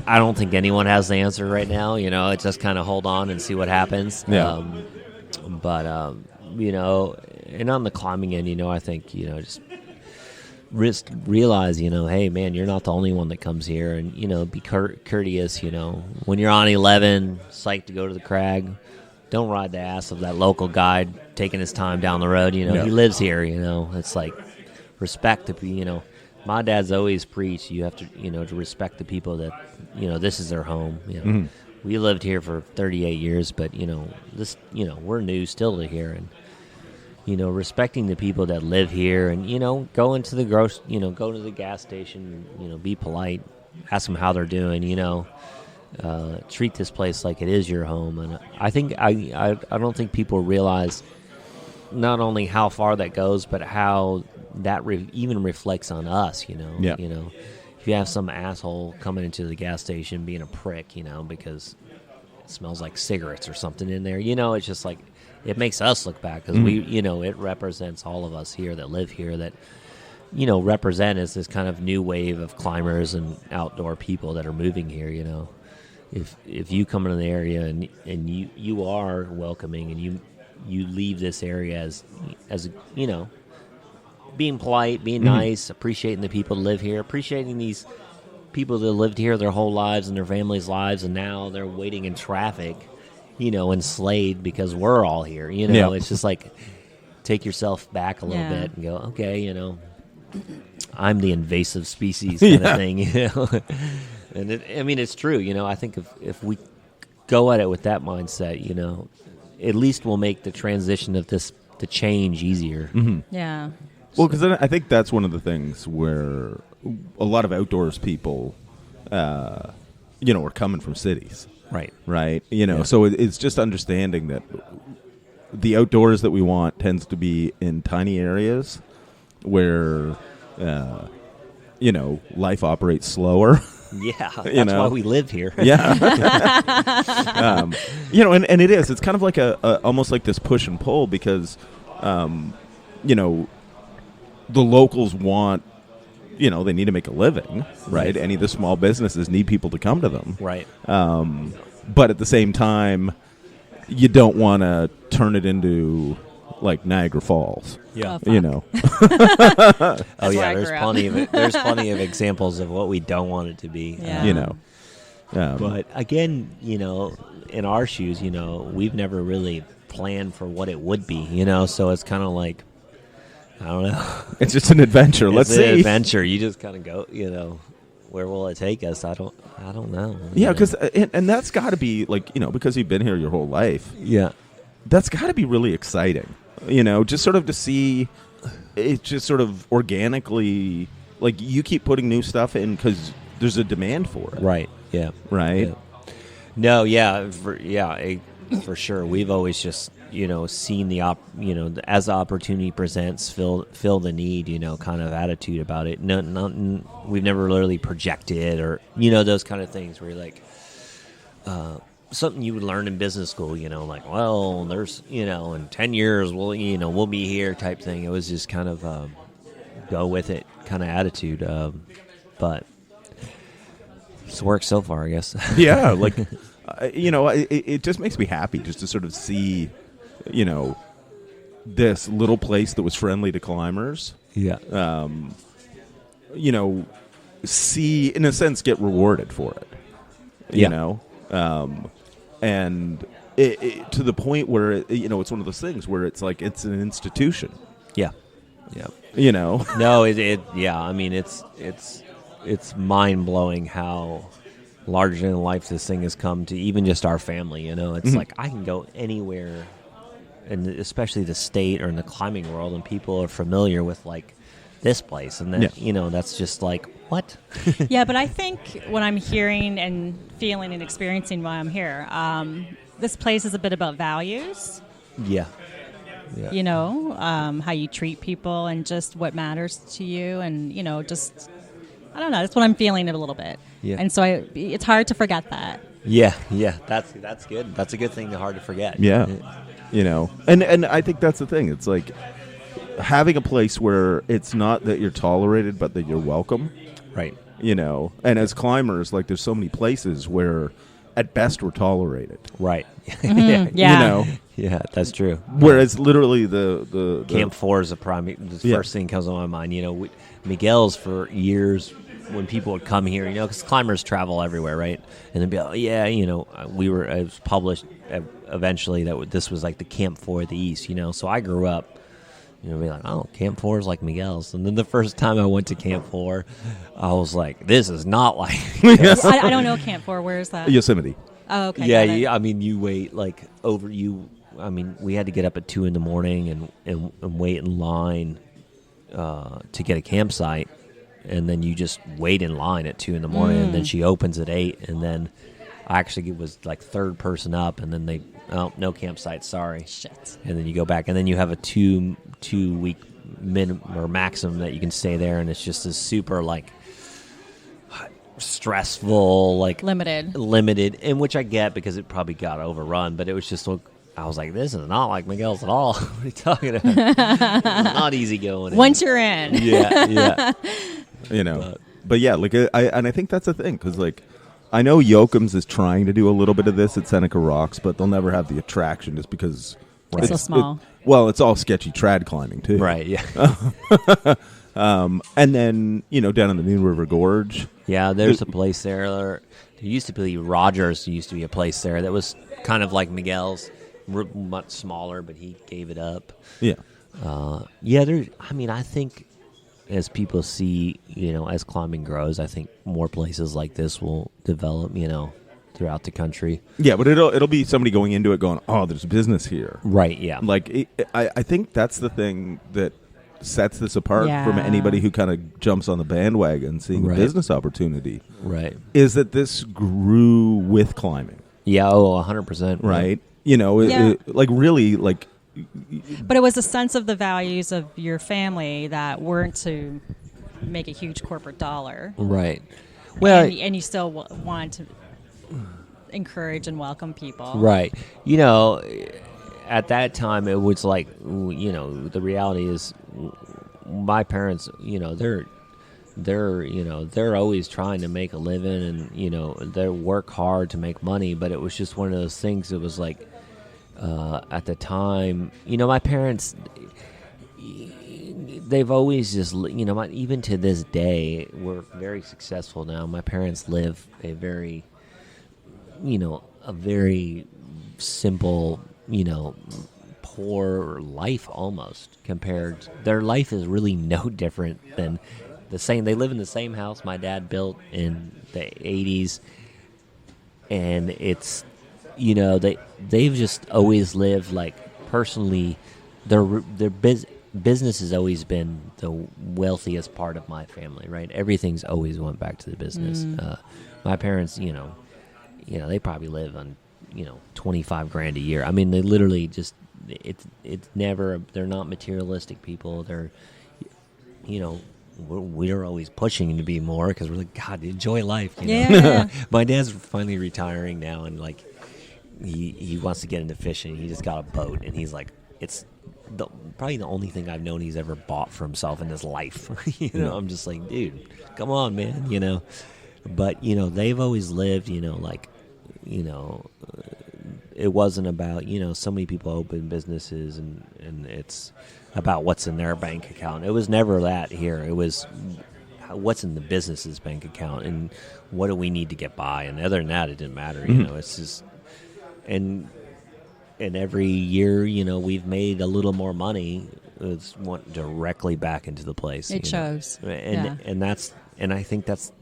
don't think anyone has the answer right now. It's just kind of hold on and see what happens. Yeah. But and on the climbing end, I think, just realize, hey, man, you're not the only one that comes here, and, be courteous, when you're on 11, psyched to go to the crag. Don't ride the ass of that local guide taking his time down the road. He lives here. It's like respect to My dad's always preached. You have to to respect the people that this is their home. We lived here for 38 years, but this we're new still to here, and respecting the people that live here, and go into the go to the gas station. Be polite, ask them how they're doing. Treat this place like it is your home. And I think I don't think people realize not only how far that goes, but how that even reflects on us. Yeah. If you have some asshole coming into the gas station being a prick, because it smells like cigarettes or something in there, it's just like it makes us look bad because we, it represents all of us here that live here that represent as this kind of new wave of climbers and outdoor people that are moving here. If you come into the area and you are welcoming, and you leave this area as being polite, being nice, appreciating the people that live here, appreciating these people that lived here their whole lives and their families' lives, and now they're waiting in traffic, in Slade because we're all here. It's just like take yourself back a little bit and go, okay, I'm the invasive species kind of thing, And it's true. I think if we go at it with that mindset, at least we'll make the transition of the change easier. Yeah. Well, because I think that's one of the things where a lot of outdoors people, are coming from cities. Right. So it's just understanding that the outdoors that we want tends to be in tiny areas where, life operates slower. Yeah, that's why we live here. Yeah. And it is. It's kind of like almost like this push and pull because, the locals want, they need to make a living, right? Any of the small businesses need people to come to them. Right. But at the same time, you don't want to turn it into like Niagara Falls. Yeah. Oh yeah, there's plenty of examples of what we don't want it to be. Yeah. But again, in our shoes, we've never really planned for what it would be, so it's kind of like, I don't know. It's just an adventure. Let's see. It's an adventure. You just kind of go, where will it take us? I don't know. Yeah, because and that's got to be like, because you've been here your whole life. Yeah. That's got to be really exciting. Just sort of to see it just sort of organically, like you keep putting new stuff in because there's a demand for it. Right. Yeah. Right. Yeah. No. Yeah. For sure. We've always just seen the as the opportunity presents, fill the need. Kind of attitude about it. No, we've never really projected or those kind of things where you're like. Something you would learn in business school, like, well, there's, in 10 years, we'll be here type thing. It was just kind of go with it kind of attitude. But it's worked so far, I guess. Yeah. Like, it just makes me happy just to sort of see, this little place that was friendly to climbers. Yeah. See, in a sense, get rewarded for it. And it to the point where it's one of those things where it's like it's an institution. Yeah, yeah. No, yeah. I mean, it's mind blowing how larger than life this thing has come to. Even just our family. It's like I can go anywhere, and especially the state or in the climbing world, and people are familiar with like this place, and then that's just like. What? Yeah, but I think what I'm hearing and feeling and experiencing while I'm here, this place is a bit about values. Yeah. How you treat people and just what matters to you, and just I don't know. That's what I'm feeling a little bit. Yeah. And so it's hard to forget that. Yeah. That's good. That's a good thing. Hard to forget. Yeah. And I think that's the thing. It's like having a place where it's not that you're tolerated, but that you're welcome. Right. And as climbers, like there's so many places where at best we're tolerated. Right. Mm-hmm. Yeah. Yeah, that's true. Whereas literally the Camp 4 is the first thing that comes to my mind. Miguel's for years when people would come here, because climbers travel everywhere, right? And they'd be like, it was published eventually that this was like the Camp 4 of the East, So I grew up. Be like, oh, Camp 4 is like Miguel's. And then the first time I went to Camp 4, I was like, this is not like Miguel's. I don't know Camp 4. Where is that? Yosemite. Oh, okay. Yeah, you wait like over you. I mean, we had to get up at 2 a.m. and wait in line to get a campsite. And then you just wait in line at 2 a.m. And then she opens at 8. And then I actually was like third person up. And then no campsite, sorry. Shit. And then you go back. And then you have a two-week minimum or maximum that you can stay there, and it's just this super like stressful, like limited, and which I get because it probably got overrun. But it was just I was like, this is not like Miguel's at all. What are you talking about? Not easy going. Once you're in, yeah. But yeah, like I think that's the thing because like. I know Yoakum's is trying to do a little bit of this at Seneca Rocks, but they'll never have the attraction just because it's so small. It's all sketchy trad climbing too. Right, yeah. And then, down in the Red River Gorge. Yeah, there's a place there. There used to be Rogers, used to be a place there that was kind of like Miguel's, much smaller, but he gave it up. Yeah. I think as people see, as climbing grows, I think more places like this will develop, throughout the country. Yeah, but it'll be somebody going into it going, oh, there's business here. Right, yeah. Like, I think that's the thing that sets this apart from anybody who kind of jumps on the bandwagon seeing a business opportunity. Right. Is that this grew with climbing. Yeah, 100%. right? You know, like really, like. But it was a sense of the values of your family that weren't to make a huge corporate dollar. Right. Well, and you still want to encourage and welcome people. Right. You know, at that time, it was like, you know, the reality is my parents, you know, they're always trying to make a living and, you know, they work hard to make money. But it was just one of those things. It was like, at the time, you know, my parents, they've always just, you know, even to this day, we're very successful now. My parents live a very, you know, a very simple, you know, poor life almost compared. Their life is really no different than the same. They live in the same house my dad built in the 80s, and it's, you know, they've just always lived like personally. Their business has always been the wealthiest part of my family, right? Everything's always went back to the business. My parents, you know, they probably live on, you know, $25,000 a year. I mean, they literally just it's never. They're not materialistic people. They're, you know. We're always pushing to be more because we're like, God, enjoy life. You know? Yeah. My dad's finally retiring now, and like he wants to get into fishing. He just got a boat, and he's like, it's probably the only thing I've known he's ever bought for himself in his life. You know, I'm just like, dude, come on, man. You know, but you know, they've always lived. You know, like, you know, it wasn't about, you know, so many people open businesses and it's about what's in their bank account. It was never that here. It was what's in the business's bank account and what do we need to get by. And other than that, it didn't matter. You know, it's just, and every year, you know, we've made a little more money. It's went directly back into the place. It shows. And I think that's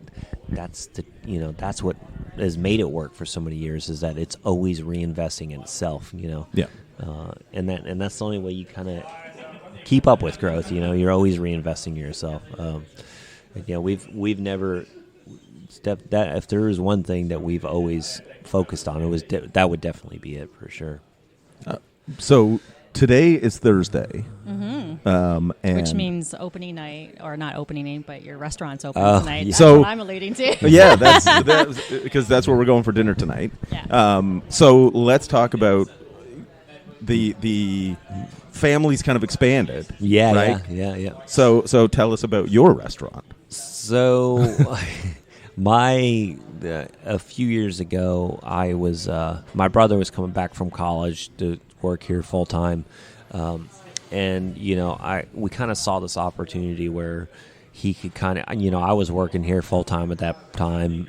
the, you know, that's what has made it work for so many years, is that it's always reinvesting in itself, you know. Yeah. And that's the only way you kind of keep up with growth. You know, you're always reinvesting in yourself. You know, we've never stepped that. If there is one thing that we've always focused on, it was that would definitely be it for sure. So today is Thursday, and which means opening night, or not opening night, but your restaurant's open tonight. That's so, what I'm alluding to. Yeah, that's because that's where we're going for dinner tonight. Yeah. So let's talk about the family's kind of expanded. Yeah, right? Yeah. So tell us about your restaurant. So, a few years ago, I was my brother was coming back from college to work here full time, and you know, we kind of saw this opportunity where he could kind of, you know, I was working here full time at that time,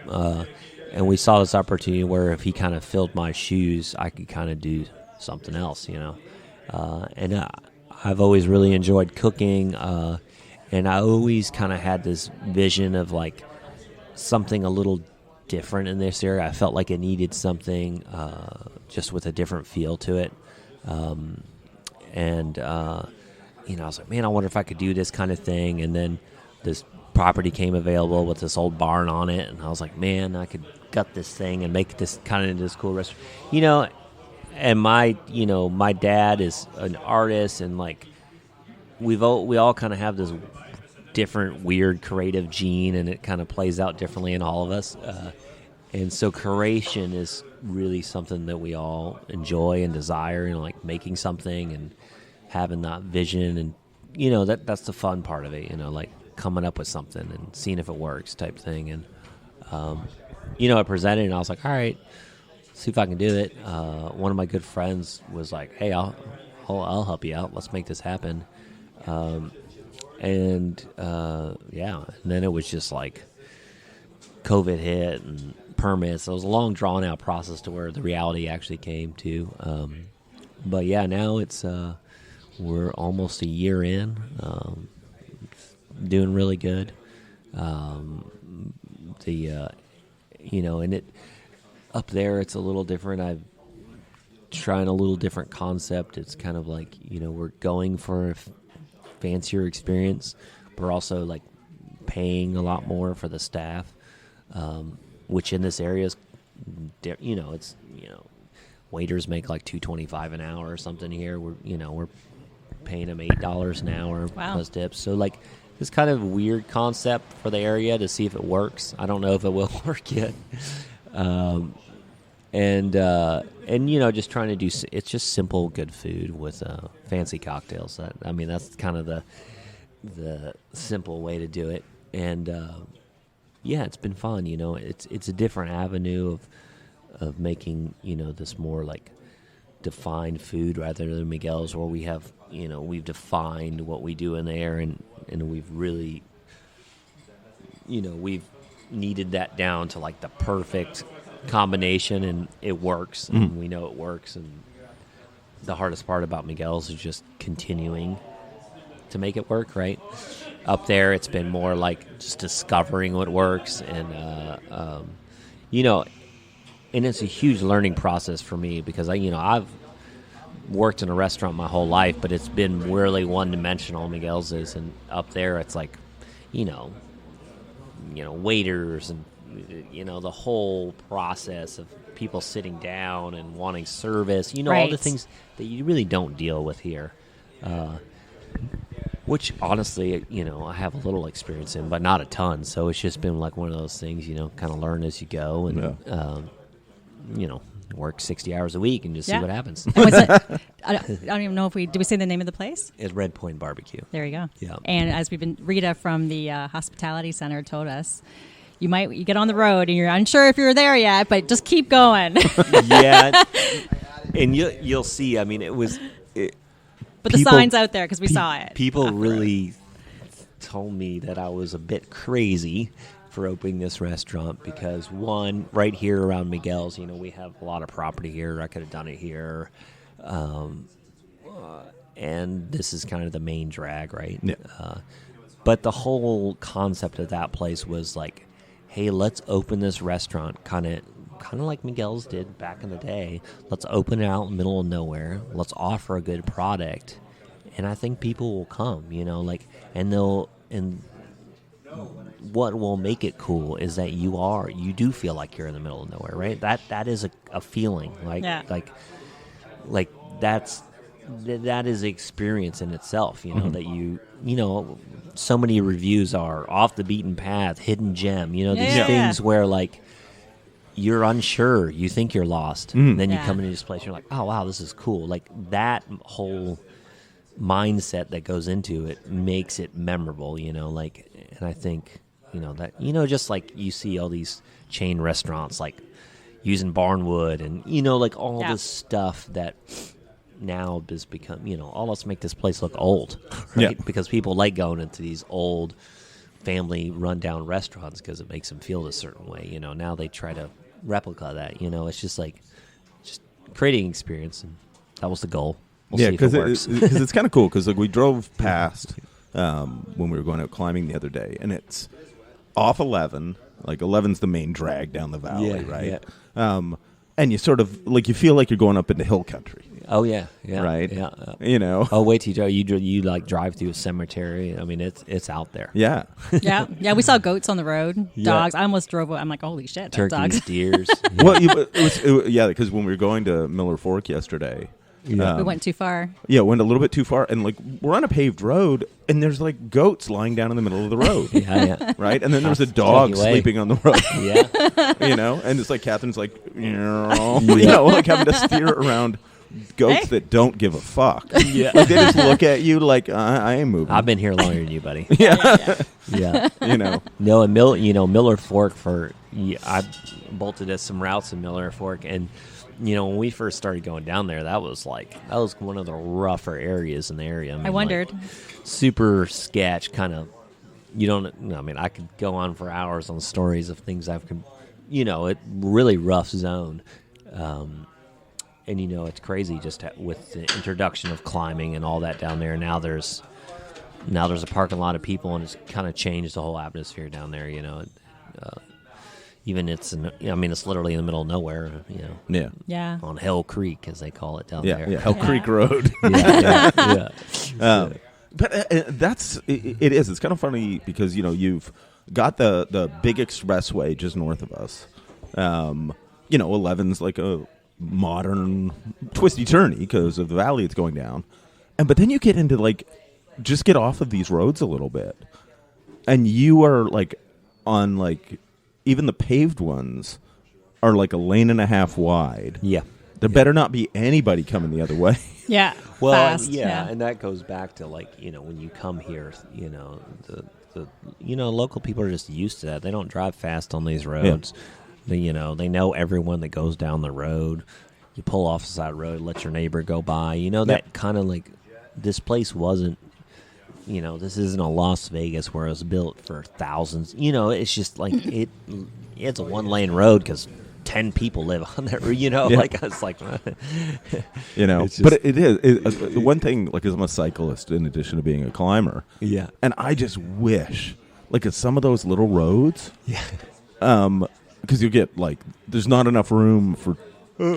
and we saw this opportunity where if he kind of filled my shoes, I could kind of do something else, you know, and I've always really enjoyed cooking, and I always kind of had this vision of like something a little different in this area. I felt like it needed something just with a different feel to it, and you know, I was like, man, I wonder if I could do this kind of thing. And then this property came available with this old barn on it, and I was like, man, I could gut this thing and make this kind of into this cool restaurant, you know. And my dad is an artist, and like we all kind of have this different weird creative gene, and it kind of plays out differently in all of us. And so creation is really something that we all enjoy and desire, you know, like making something and having that vision, and you know, that's the fun part of it, you know, like coming up with something and seeing if it works type thing. And you know, I presented and I was like, all right, see if I can do it. One of my good friends was like, hey, I'll help you out. Let's make this happen. And then it was just like COVID hit and permits. So it was a long drawn out process to where the reality actually came to. But yeah, now it's we're almost a year in, doing really good. You know, and it up there, it's a little different. I'm trying a little different concept. It's kind of like, you know, we're going for a fancier experience, but we're also like paying a lot more for the staff, which in this area is it's waiters make like $2.25 an hour or something here. We're paying them $8 an hour plus tips. So like it's kind of a weird concept for the area to see if it works. I don't know if it will work yet. And just trying to do, it's just simple, good food with fancy cocktails. That's kind of the simple way to do it. And it's been fun. It's a different avenue of making this more like defined food rather than Miguel's, where we have we've defined what we do in there, and we've really we've kneaded that down to like the perfect combination, and it works, and we know it works. And the hardest part about Miguel's is just continuing to make it work. Right up there, it's been more like just discovering what works, and and it's a huge learning process for me because I've worked in a restaurant my whole life, but it's been really one-dimensional. Miguel's is, and up there it's like waiters and the whole process of people sitting down and wanting service, all the things that you really don't deal with here, which honestly I have a little experience in, but not a ton. So it's just been like one of those things, kind of learn as you go, and work 60 hours a week and just see what happens. I don't even know if did we say the name of the place? It's Red Point BBQ. There you go. Yeah. And as Rita from the hospitality center told us, you get on the road and you're unsure if you're there yet, but just keep going. Yeah. And you'll see. I mean, but the sign's out there because we saw it. People really told me that I was a bit crazy for opening this restaurant because, one, right here around Miguel's, we have a lot of property here. I could have done it here. And this is kind of the main drag, right? Yeah. But the whole concept of that place was like, hey, let's open this restaurant kind of like Miguel's did back in the day. Let's open it out in the middle of nowhere. Let's offer a good product. And I think people will come, and what will make it cool is that you do feel like you're in the middle of nowhere, right? That is a feeling, like that is experience in itself, that so many reviews are off the beaten path, hidden gem, these things where like you're unsure, you think you're lost, and then you come into this place, you're like, oh wow, this is cool. Like that whole mindset that goes into it makes it memorable, and I think that just like you see all these chain restaurants like using barnwood and like all this stuff that now has become oh, let's make this place look old, right? Because people like going into these old family rundown restaurants because it makes them feel a certain way. Now they try to replica that. It's just like creating experience, and that was the goal. We'll see if it works. It's kind of cool because we drove past when we were going out climbing the other day, and it's off 11. Like 11's the main drag down the valley, right? Yeah. And you sort of like you feel like you're going up into hill country. Oh yeah, right. Yeah. Oh wait till you like drive through a cemetery. I mean, it's out there. Yeah. Yeah. We saw goats on the road, dogs. I almost drove. I'm like, holy shit, turkeys, dogs. deers. Well, because when we were going to Miller Fork yesterday. We went too far. Yeah, went a little bit too far, and like we're on a paved road, and there's like goats lying down in the middle of the road. Right, and then there's a dog sleeping on the road. And it's like Catherine's like, like having to steer around goats that don't give a fuck. Yeah, like they just look at you like I ain't moving. I've been here longer than you, buddy. Yeah. No, and Miller Fork I bolted at some routes in Miller Fork, and. When we first started going down there, that was one of the rougher areas in the area. I wondered. Like, super sketch, kind of. I could go on for hours on stories of things it really rough zone. And it's crazy just with the introduction of climbing and all that down there. Now there's a parking lot of people, and it's kind of changed the whole atmosphere down there. Even it's literally in the middle of nowhere, on Hell Creek, as they call it down there. Yeah, Hell Creek Road. But it is. It's kind of funny because, you've got the big expressway just north of us. 11's like a modern twisty-turny because of the valley it's going down. But then you get into, like, just get off of these roads a little bit. And you are, like, on, like, even the paved ones are, like, a lane and a half wide. Yeah. There better not be anybody coming the other way. Yeah. Well, fast. yeah, and that goes back to, like, when you come here, the local people are just used to that. They don't drive fast on these roads. Yeah. They know everyone that goes down the road. You pull off the side of the road, let your neighbor go by. That kind of, like, this place wasn't, this isn't a Las Vegas where it was built for thousands. It's just like it's a one-lane road because 10 people live on there. Like it's like, it's just, but it is one thing. Like, as I'm a cyclist, in addition to being a climber, and I just wish, like, at some of those little roads, because you get, like, there's not enough room for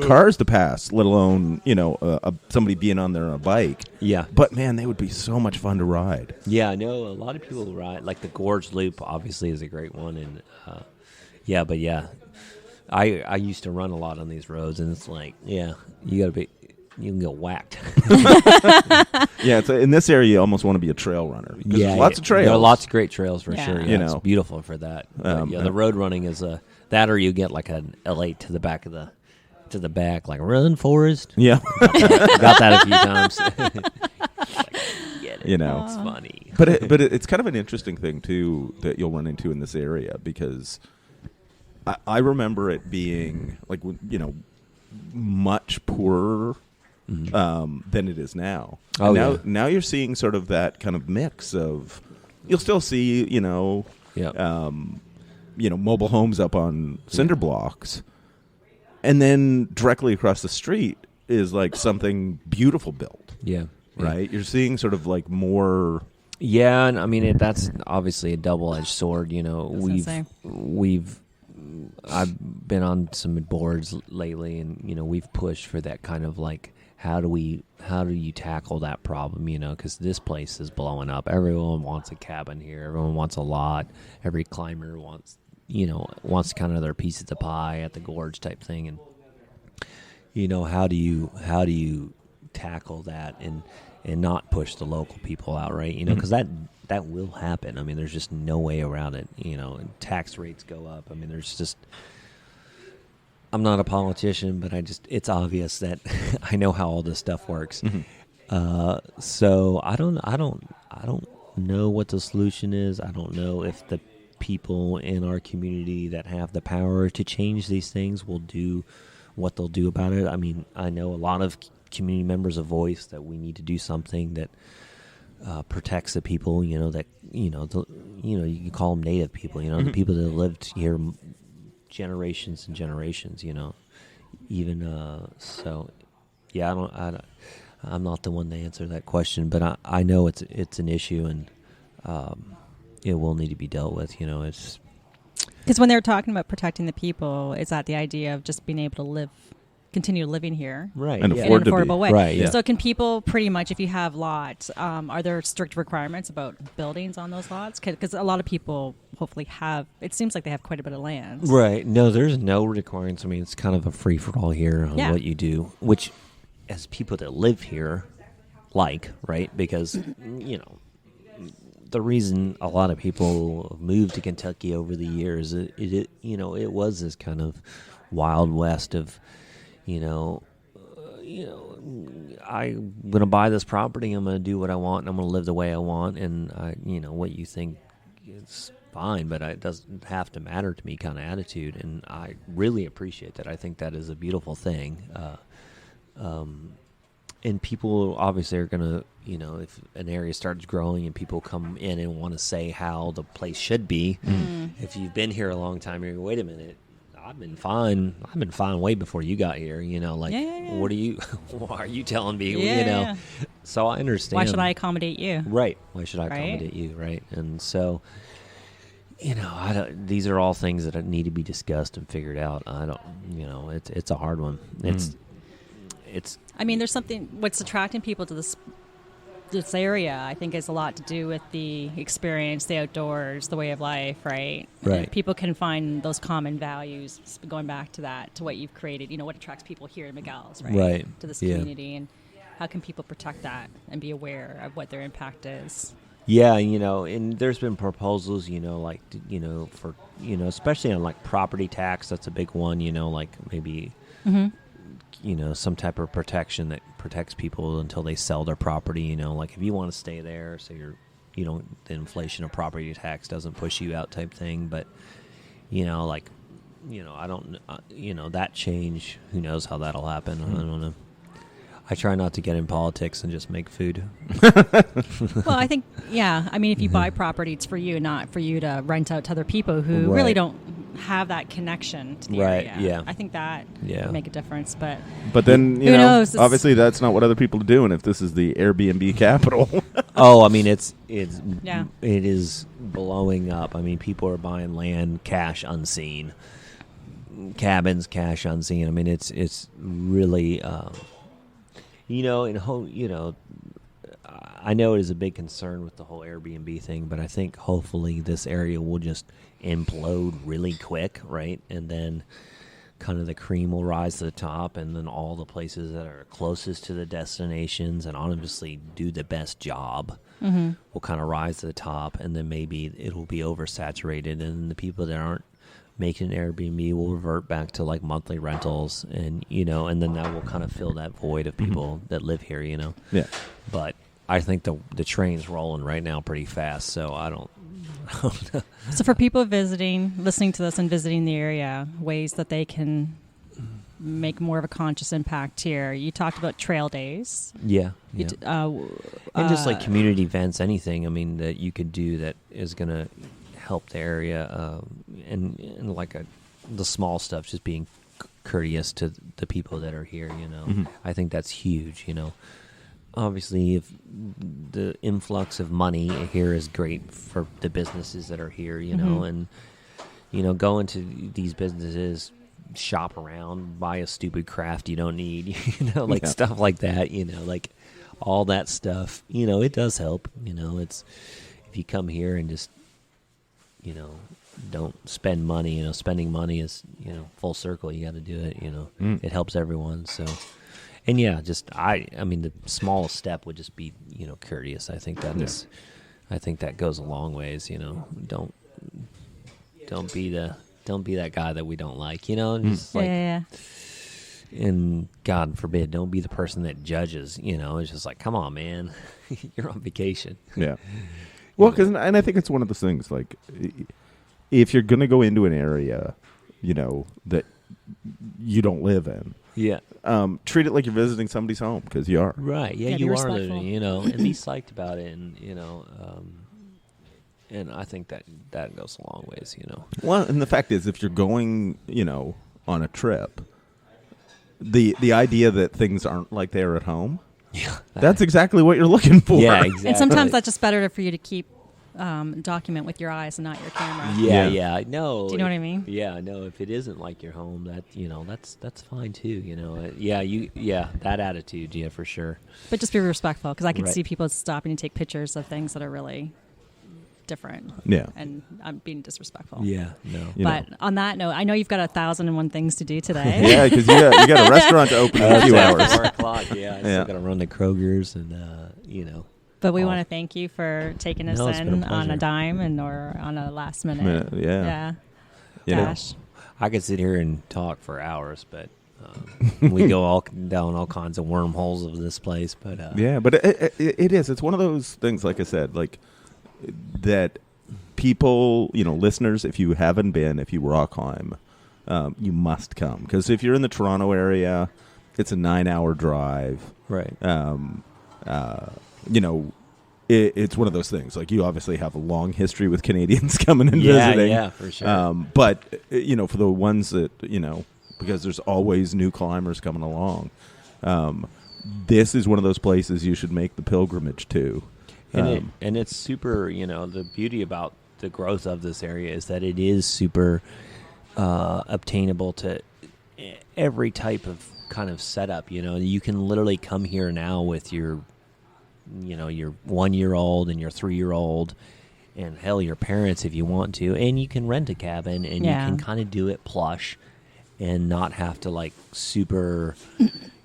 cars to pass, let alone somebody being on there on a bike. Yeah, but man, they would be so much fun to ride. Yeah, I know a lot of people ride. Like the Gorge Loop, obviously, is a great one, and I used to run a lot on these roads, and it's like, you can get whacked. Yeah, in this area, you almost want to be a trail runner. There's lots of trails. There are lots of great trails for sure. Yeah, it's beautiful for that. The road running is that, or you get like an L8 to the back of like run Forrest. Yeah, got that a few times. It's funny. But it's kind of an interesting thing too that you'll run into in this area, because I remember it being like, much poorer than it is now. Now you're seeing sort of that kind of mix of, you'll still see mobile homes up on cinder blocks. And then directly across the street is like something beautiful built. Yeah. Right? You're seeing sort of like more. Yeah, and I mean that's obviously a double-edged sword. I've been on some boards lately, and we've pushed for that kind of like, how do you tackle that problem? Because this place is blowing up. Everyone wants a cabin here. Everyone wants a lot. Every climber wants kind of their piece of the pie at the gorge type thing, and how do you tackle that and not push the local people out, right? Because that will happen. I mean, there's just no way around it. And tax rates go up. I mean, there's just. I'm not a politician, but it's obvious that I know how all this stuff works. Mm-hmm. So I don't know what the solution is. I don't know if the people in our community that have the power to change these things will do what they'll do about it. I mean, I know a lot of community members have voiced that we need to do something that protects the people. You can call them native people. Mm-hmm. The people that lived here generations and generations. I'm not the one to answer that question, but I know it's an issue, and it will need to be dealt with. It's because when they're talking about protecting the people, is that the idea of just being able to continue living here, right, and in an affordable way, right? Yeah. So can people pretty much, if you have lots, are there strict requirements about buildings on those lots? Because a lot of people hopefully have. It seems like they have quite a bit of land, right? No, there's no requirements. I mean, it's kind of a free for all here on what you do, which, as people that live here, right? Because the reason a lot of people moved to Kentucky over the years, it was this kind of Wild West of, I'm going to buy this property, I'm going to do what I want, and I'm going to live the way I want, and what you think is fine, but it doesn't have to matter to me kind of attitude, and I really appreciate that. I think that is a beautiful thing. And people obviously are going to, if an area starts growing and people come in and want to say how the place should be, if you've been here a long time, you're going, wait a minute, I've been fine way before you got here, what are you telling me, So I understand. Why should I accommodate you? Right. Why should I accommodate you? Right. And so, these are all things that need to be discussed and figured out. It's a hard one. It's, I mean, there's something, what's attracting people to this this area, I think, has a lot to do with the experience, the outdoors, the way of life, right? Right. And people can find those common values, going back to that, to what you've created, what attracts people here in Miguel's, right? Right. To this Yeah. community, and how can people protect that and be aware of what their impact is? Yeah, and there's been proposals, like, for, especially on like property tax, that's a big one, like maybe, some type of protection that protects people until they sell their property, like if you want to stay there, so the inflation of property tax doesn't push you out type thing. But, like, I don't, that change, who knows how that'll happen. I don't know. I try not to get in politics and just make food. Well, I think, if you buy property, it's for you, not for you to rent out to other people who Right. really don't have that connection to the Right, area. yeah. I think that Yeah. would make a difference. But then, who knows? It's- obviously that's not what other people are doing if this is the Airbnb capital. Oh, I mean, it Yeah. is blowing up. I mean, people are buying land cash unseen, cabins cash unseen. I mean, it's really, I know it is a big concern with the whole Airbnb thing, but I think hopefully this area will just implode really quick, right? And then kind of the cream will rise to the top, and then all the places that are closest to the destinations and honestly do the best job will kind of rise to the top, and then maybe it will be oversaturated, and the people that aren't making Airbnb will revert back to like monthly rentals, and and then that will kind of fill that void of people that live here, Yeah. But I think the train's rolling right now pretty fast, so I don't know. So for people listening to this and visiting the area, ways that they can make more of a conscious impact here. You talked about trail days. Yeah. And just like uh, community events, anything, I mean, that you could do that is going to help the area, and like the small stuff, just being courteous to the people that are here, I think that's huge, Obviously, if the influx of money here is great for the businesses that are here, and, go into these businesses, shop around, buy a stupid craft you don't need, stuff like that, like all that stuff, it does help, it's, if you come here and just, don't spend money, spending money is, full circle, you got to do it, it helps everyone, so. And yeah, just I mean, the smallest step would just be, courteous. I think I think that goes a long ways. Don't be that guy that we don't like. Just like, and God forbid, don't be the person that judges. It's just like, come on, man, you're on vacation. Yeah. Well, and I think it's one of those things. Like, if you're gonna go into an area, that you don't live in. Yeah. Treat it like you're visiting somebody's home, because you are. Right. Yeah, Yeah, be you are respectful. living, and be psyched about it, and and I think that goes a long ways, Well, and the fact is, if you're going, on a trip, the idea that things aren't like they are at home, Yeah. that's exactly what you're looking for. Yeah, exactly. And sometimes that's just better for you to keep document with your eyes and not your camera. Yeah. No. Do you know what I mean? Yeah, no. If it isn't like your home, that's fine too. That attitude, yeah, for sure. But just be respectful, because I could Right. see people stopping to take pictures of things that are really different. Yeah. And I'm being disrespectful. Yeah, no. You But know. on that note, I know you've got 1,001 things to do today. Yeah, because you got a restaurant to open in a few hours. 4 o'clock. Yeah, I still got to run to Kroger's, and But we want to thank you for taking us No, it's been a in on pleasure. a dime or on a last minute. Yeah. Gosh. I could sit here and talk for hours, but we go all down all kinds of wormholes of this place. But Yeah, but it is. It's one of those things, like I said, like that people, listeners, if you haven't been, if you rock climb, you must come. Because if you're in the Toronto area, it's a 9-hour drive. right. It's one of those things. Like, you obviously have a long history with Canadians coming and Yeah, visiting. yeah, for sure. But, for the ones that, because there's always new climbers coming along, this is one of those places you should make the pilgrimage to. And it's super, the beauty about the growth of this area is that it is super obtainable to every type of kind of setup. You can literally come here now with your your 1-year-old and your 3-year-old, and hell, your parents if you want to, and you can rent a cabin and you can kind of do it plush and not have to like super,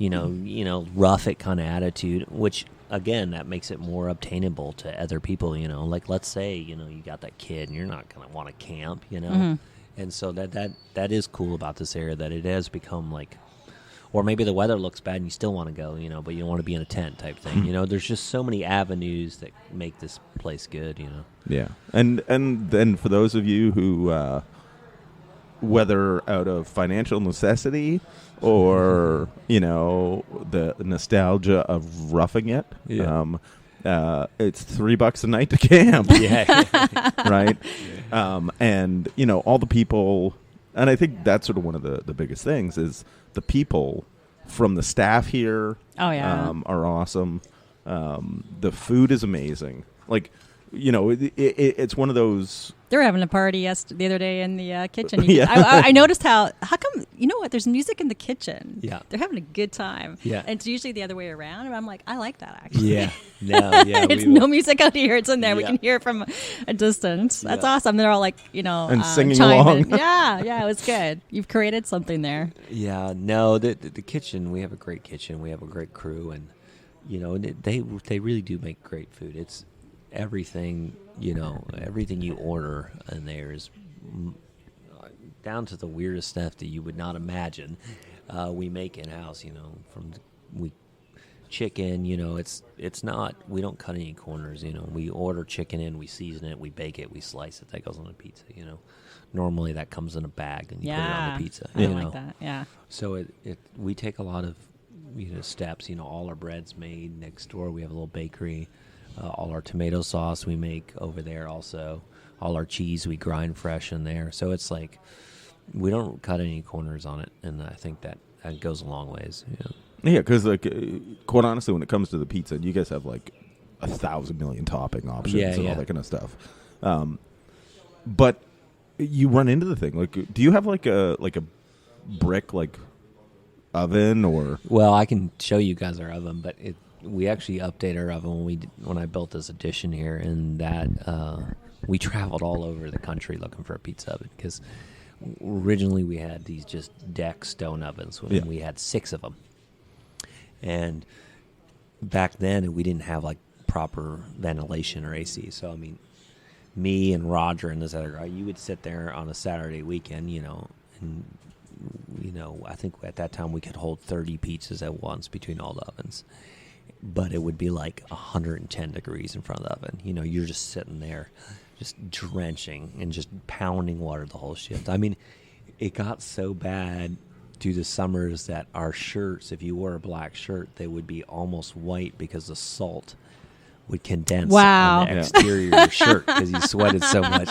rough it kind of attitude, which again, that makes it more obtainable to other people, like let's say, you got that kid and you're not going to want to camp, and so that is cool about this area, that it has become like, or maybe the weather looks bad and you still want to go, but you don't want to be in a tent type thing. There's just so many avenues that make this place good, Yeah. And then for those of you who, whether out of financial necessity or, the nostalgia of roughing it, it's $3 a night to camp. Right? And, all the people, and I think that's sort of one of the biggest things is the people from the staff here are awesome. The food is amazing. Like, it's one of those. They were having a party the other day in the kitchen. I noticed how come, there's music in the kitchen. Yeah. They're having a good time. Yeah. And it's usually the other way around. And I'm like, I like that, actually. Yeah. No, yeah. It's no music out here. It's in there. Yeah. We can hear it from a distance. That's awesome. They're all like, and singing along. Yeah, it was good. You've created something there. Yeah, no, the kitchen, we have a great kitchen. We have a great crew. And, they really do make great food. It's everything, everything you order, and there's down to the weirdest stuff that you would not imagine. We make in house, from chicken. It's not. We don't cut any corners. We order chicken in, we season it, we bake it, we slice it. That goes on a pizza. Normally that comes in a bag and you put it on the pizza. I like that. Yeah. So we take a lot of steps. All our bread's made next door. We have a little bakery. All our tomato sauce we make over there also. All our cheese we grind fresh in there. So it's like we don't cut any corners on it, and I think that goes a long ways. Yeah, because quite honestly, when it comes to the pizza, you guys have like 1,000 million topping options and all that kind of stuff. But you run into the thing. Like, do you have like a brick oven or? Well, I can show you guys our oven, but we actually updated our oven when I built this addition here, and that we traveled all over the country looking for a pizza oven, because originally we had these just deck stone ovens. We had 6 of them, and back then we didn't have like proper ventilation or AC. So I mean, me and Roger and this other guy, you would sit there on a Saturday weekend, and I think at that time we could hold 30 pizzas at once between all the ovens. But it would be like 110 degrees in front of the oven. You're just sitting there, just drenching and just pounding water the whole shift. I mean, it got so bad through the summers that our shirts, if you wore a black shirt, they would be almost white because the salt would condense on the exterior of your shirt because you sweated so much.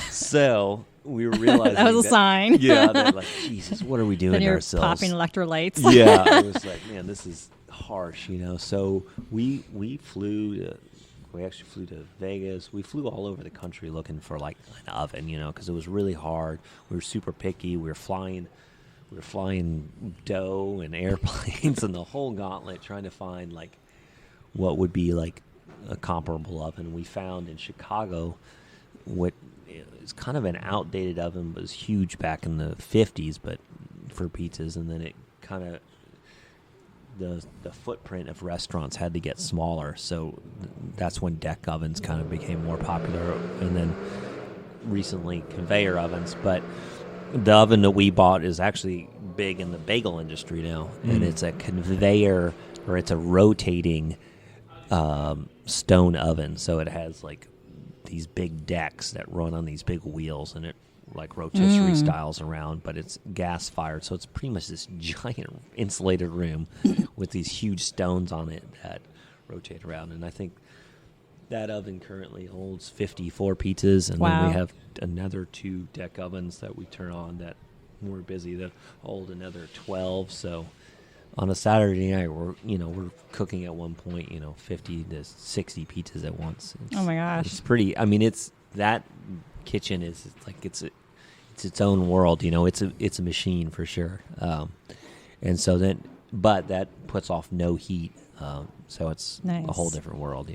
So we were realizing that was a sign. Yeah, they're like, Jesus, what are we doing then you're ourselves? Popping electrolytes. Yeah, I was like, man, this is harsh, So we actually flew to Vegas. We flew all over the country looking for like an oven, because it was really hard. We were super picky. We were flying dough and airplanes and the whole gauntlet, trying to find like what would be like a comparable oven. We found in Chicago what is kind of an outdated oven, but it was huge back in the 50s, but for pizzas, and then it kind of the footprint of restaurants had to get smaller, so that's when deck ovens kind of became more popular, and then recently conveyor ovens. But the oven that we bought is actually big in the bagel industry now, and it's a conveyor, or it's a rotating stone oven, so it has like these big decks that run on these big wheels, and it like rotisserie styles around, but it's gas fired, so it's pretty much this giant insulated room with these huge stones on it that rotate around. And I think that oven currently holds 54 pizzas, and then we have another 2 deck ovens that we turn on that we're busy to hold another 12. So on a Saturday night, we're cooking at one point 50 to 60 pizzas at once. Oh my gosh, it's pretty. I mean, it's that kitchen is like it's its own world. It's a machine for sure. And so then but that puts off no heat, so it's Nice. a whole different world,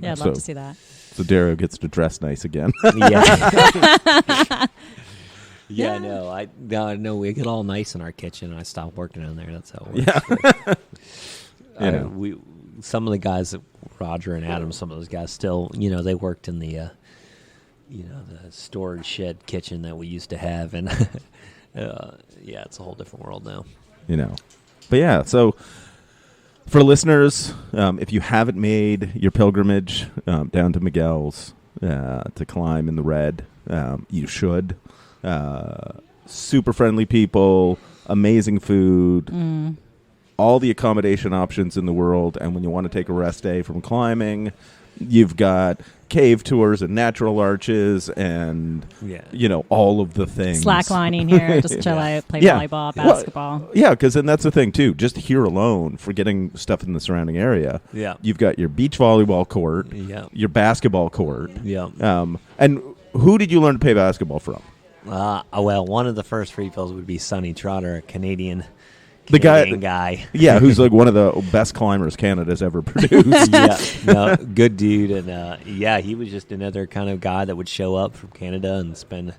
Yeah, I'd love to see that. So Dario gets to dress nice again. Yeah. Yeah. No, we get all nice in our kitchen, and I stopped working in there. That's how it works. Some of the guys, Roger and Adam, some of those guys still, they worked in the, the storage shed kitchen that we used to have, and it's a whole different world now. But yeah, so for listeners, if you haven't made your pilgrimage down to Miguel's to climb in the Red, you should. Super friendly people, amazing food, all the accommodation options in the world. And when you want to take a rest day from climbing, you've got cave tours and natural arches and, all of the things. Slacklining here, just chill out, play volleyball, basketball. Well, yeah, because then that's the thing, too. Just here alone, forgetting stuff in the surrounding area, you've got your beach volleyball court, your basketball court. And who did you learn to play basketball from? Well, one of the first refills would be Sonny Trotter, a Canadian guy. Yeah, who's like one of the best climbers Canada's ever produced. Good dude, and he was just another kind of guy that would show up from Canada and spend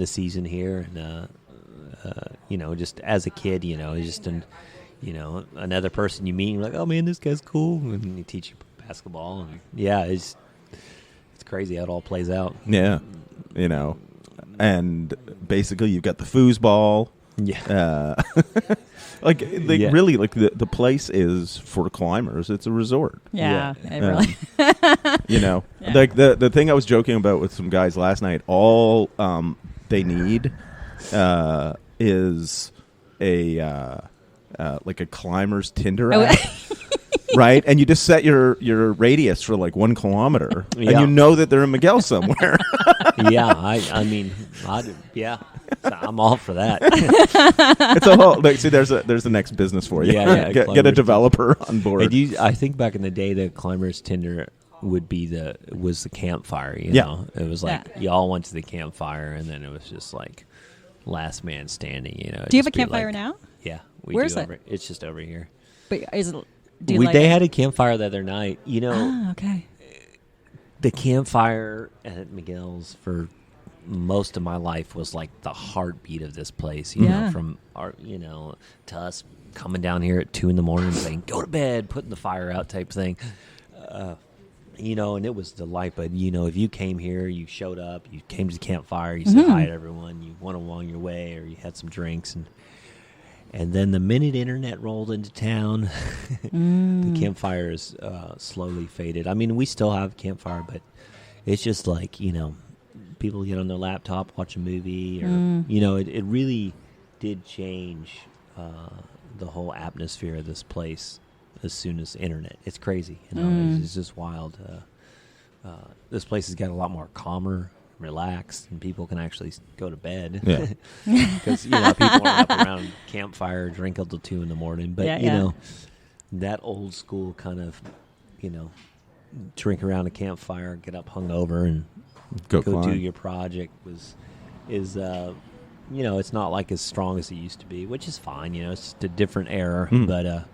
a season here, and just as a kid, just another person you meet, and you're like, oh man, this guy's cool, and he teach you basketball, and it's crazy how it all plays out. Yeah, and basically you've got the foosball. Really, like the place is for climbers. It's a resort. Really. Like the thing I was joking about with some guys last night. All they need is a like a climber's Tinder app. Right, and you just set your radius for like 1 kilometer, and you know that they're in Miguel somewhere. I'm all for that. It's a whole. Like, see, there's the next business for you. Get a developer on board. I think back in the day, the climbers' Tinder was the campfire. It was like you all went to the campfire, and then it was just like last man standing. Do you have a campfire now? Yeah, where's it? It's just over here. But is it? They had a campfire the other night. Okay. The campfire at Miguel's for most of my life was like the heartbeat of this place. From our, to us coming down here at 2 a.m. saying, "Go to bed," putting the fire out, type thing. And it was the life. But if you came here, you showed up, you came to the campfire, you said hi to everyone, you went along your way, or you had some drinks, and then the minute internet rolled into town, the campfires slowly faded. I mean, we still have a campfire, but it's just like, people get on their laptop, watch a movie, or, it really did change the whole atmosphere of this place as soon as internet. It's crazy. It's just wild. This place has got a lot more calmer, relaxed, and people can actually go to bed because people aren't up around campfire drinking till 2 a.m. But that old school kind of drink around a campfire, get up hungover, and go do your project is it's not like as strong as it used to be, which is fine. It's just a different era. But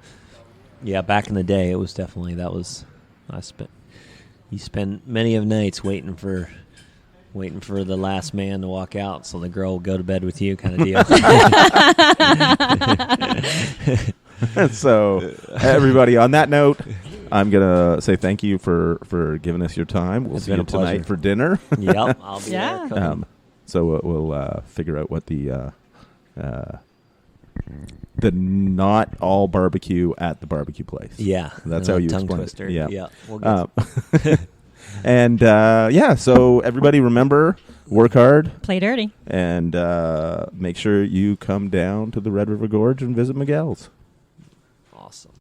back in the day, it was definitely you spent many of nights waiting for the last man to walk out so the girl will go to bed with you, kind of deal. So, everybody, on that note, I'm going to say thank you for giving us your time. We'll see you tonight for dinner. Yep, I'll be there. So we'll figure out what the not all barbecue at the barbecue place. Yeah. That's how you tongue explain twister. it. Yeah. Yeah. We'll and so everybody remember, work hard, play dirty, and make sure you come down to the Red River Gorge and visit Miguel's. Awesome.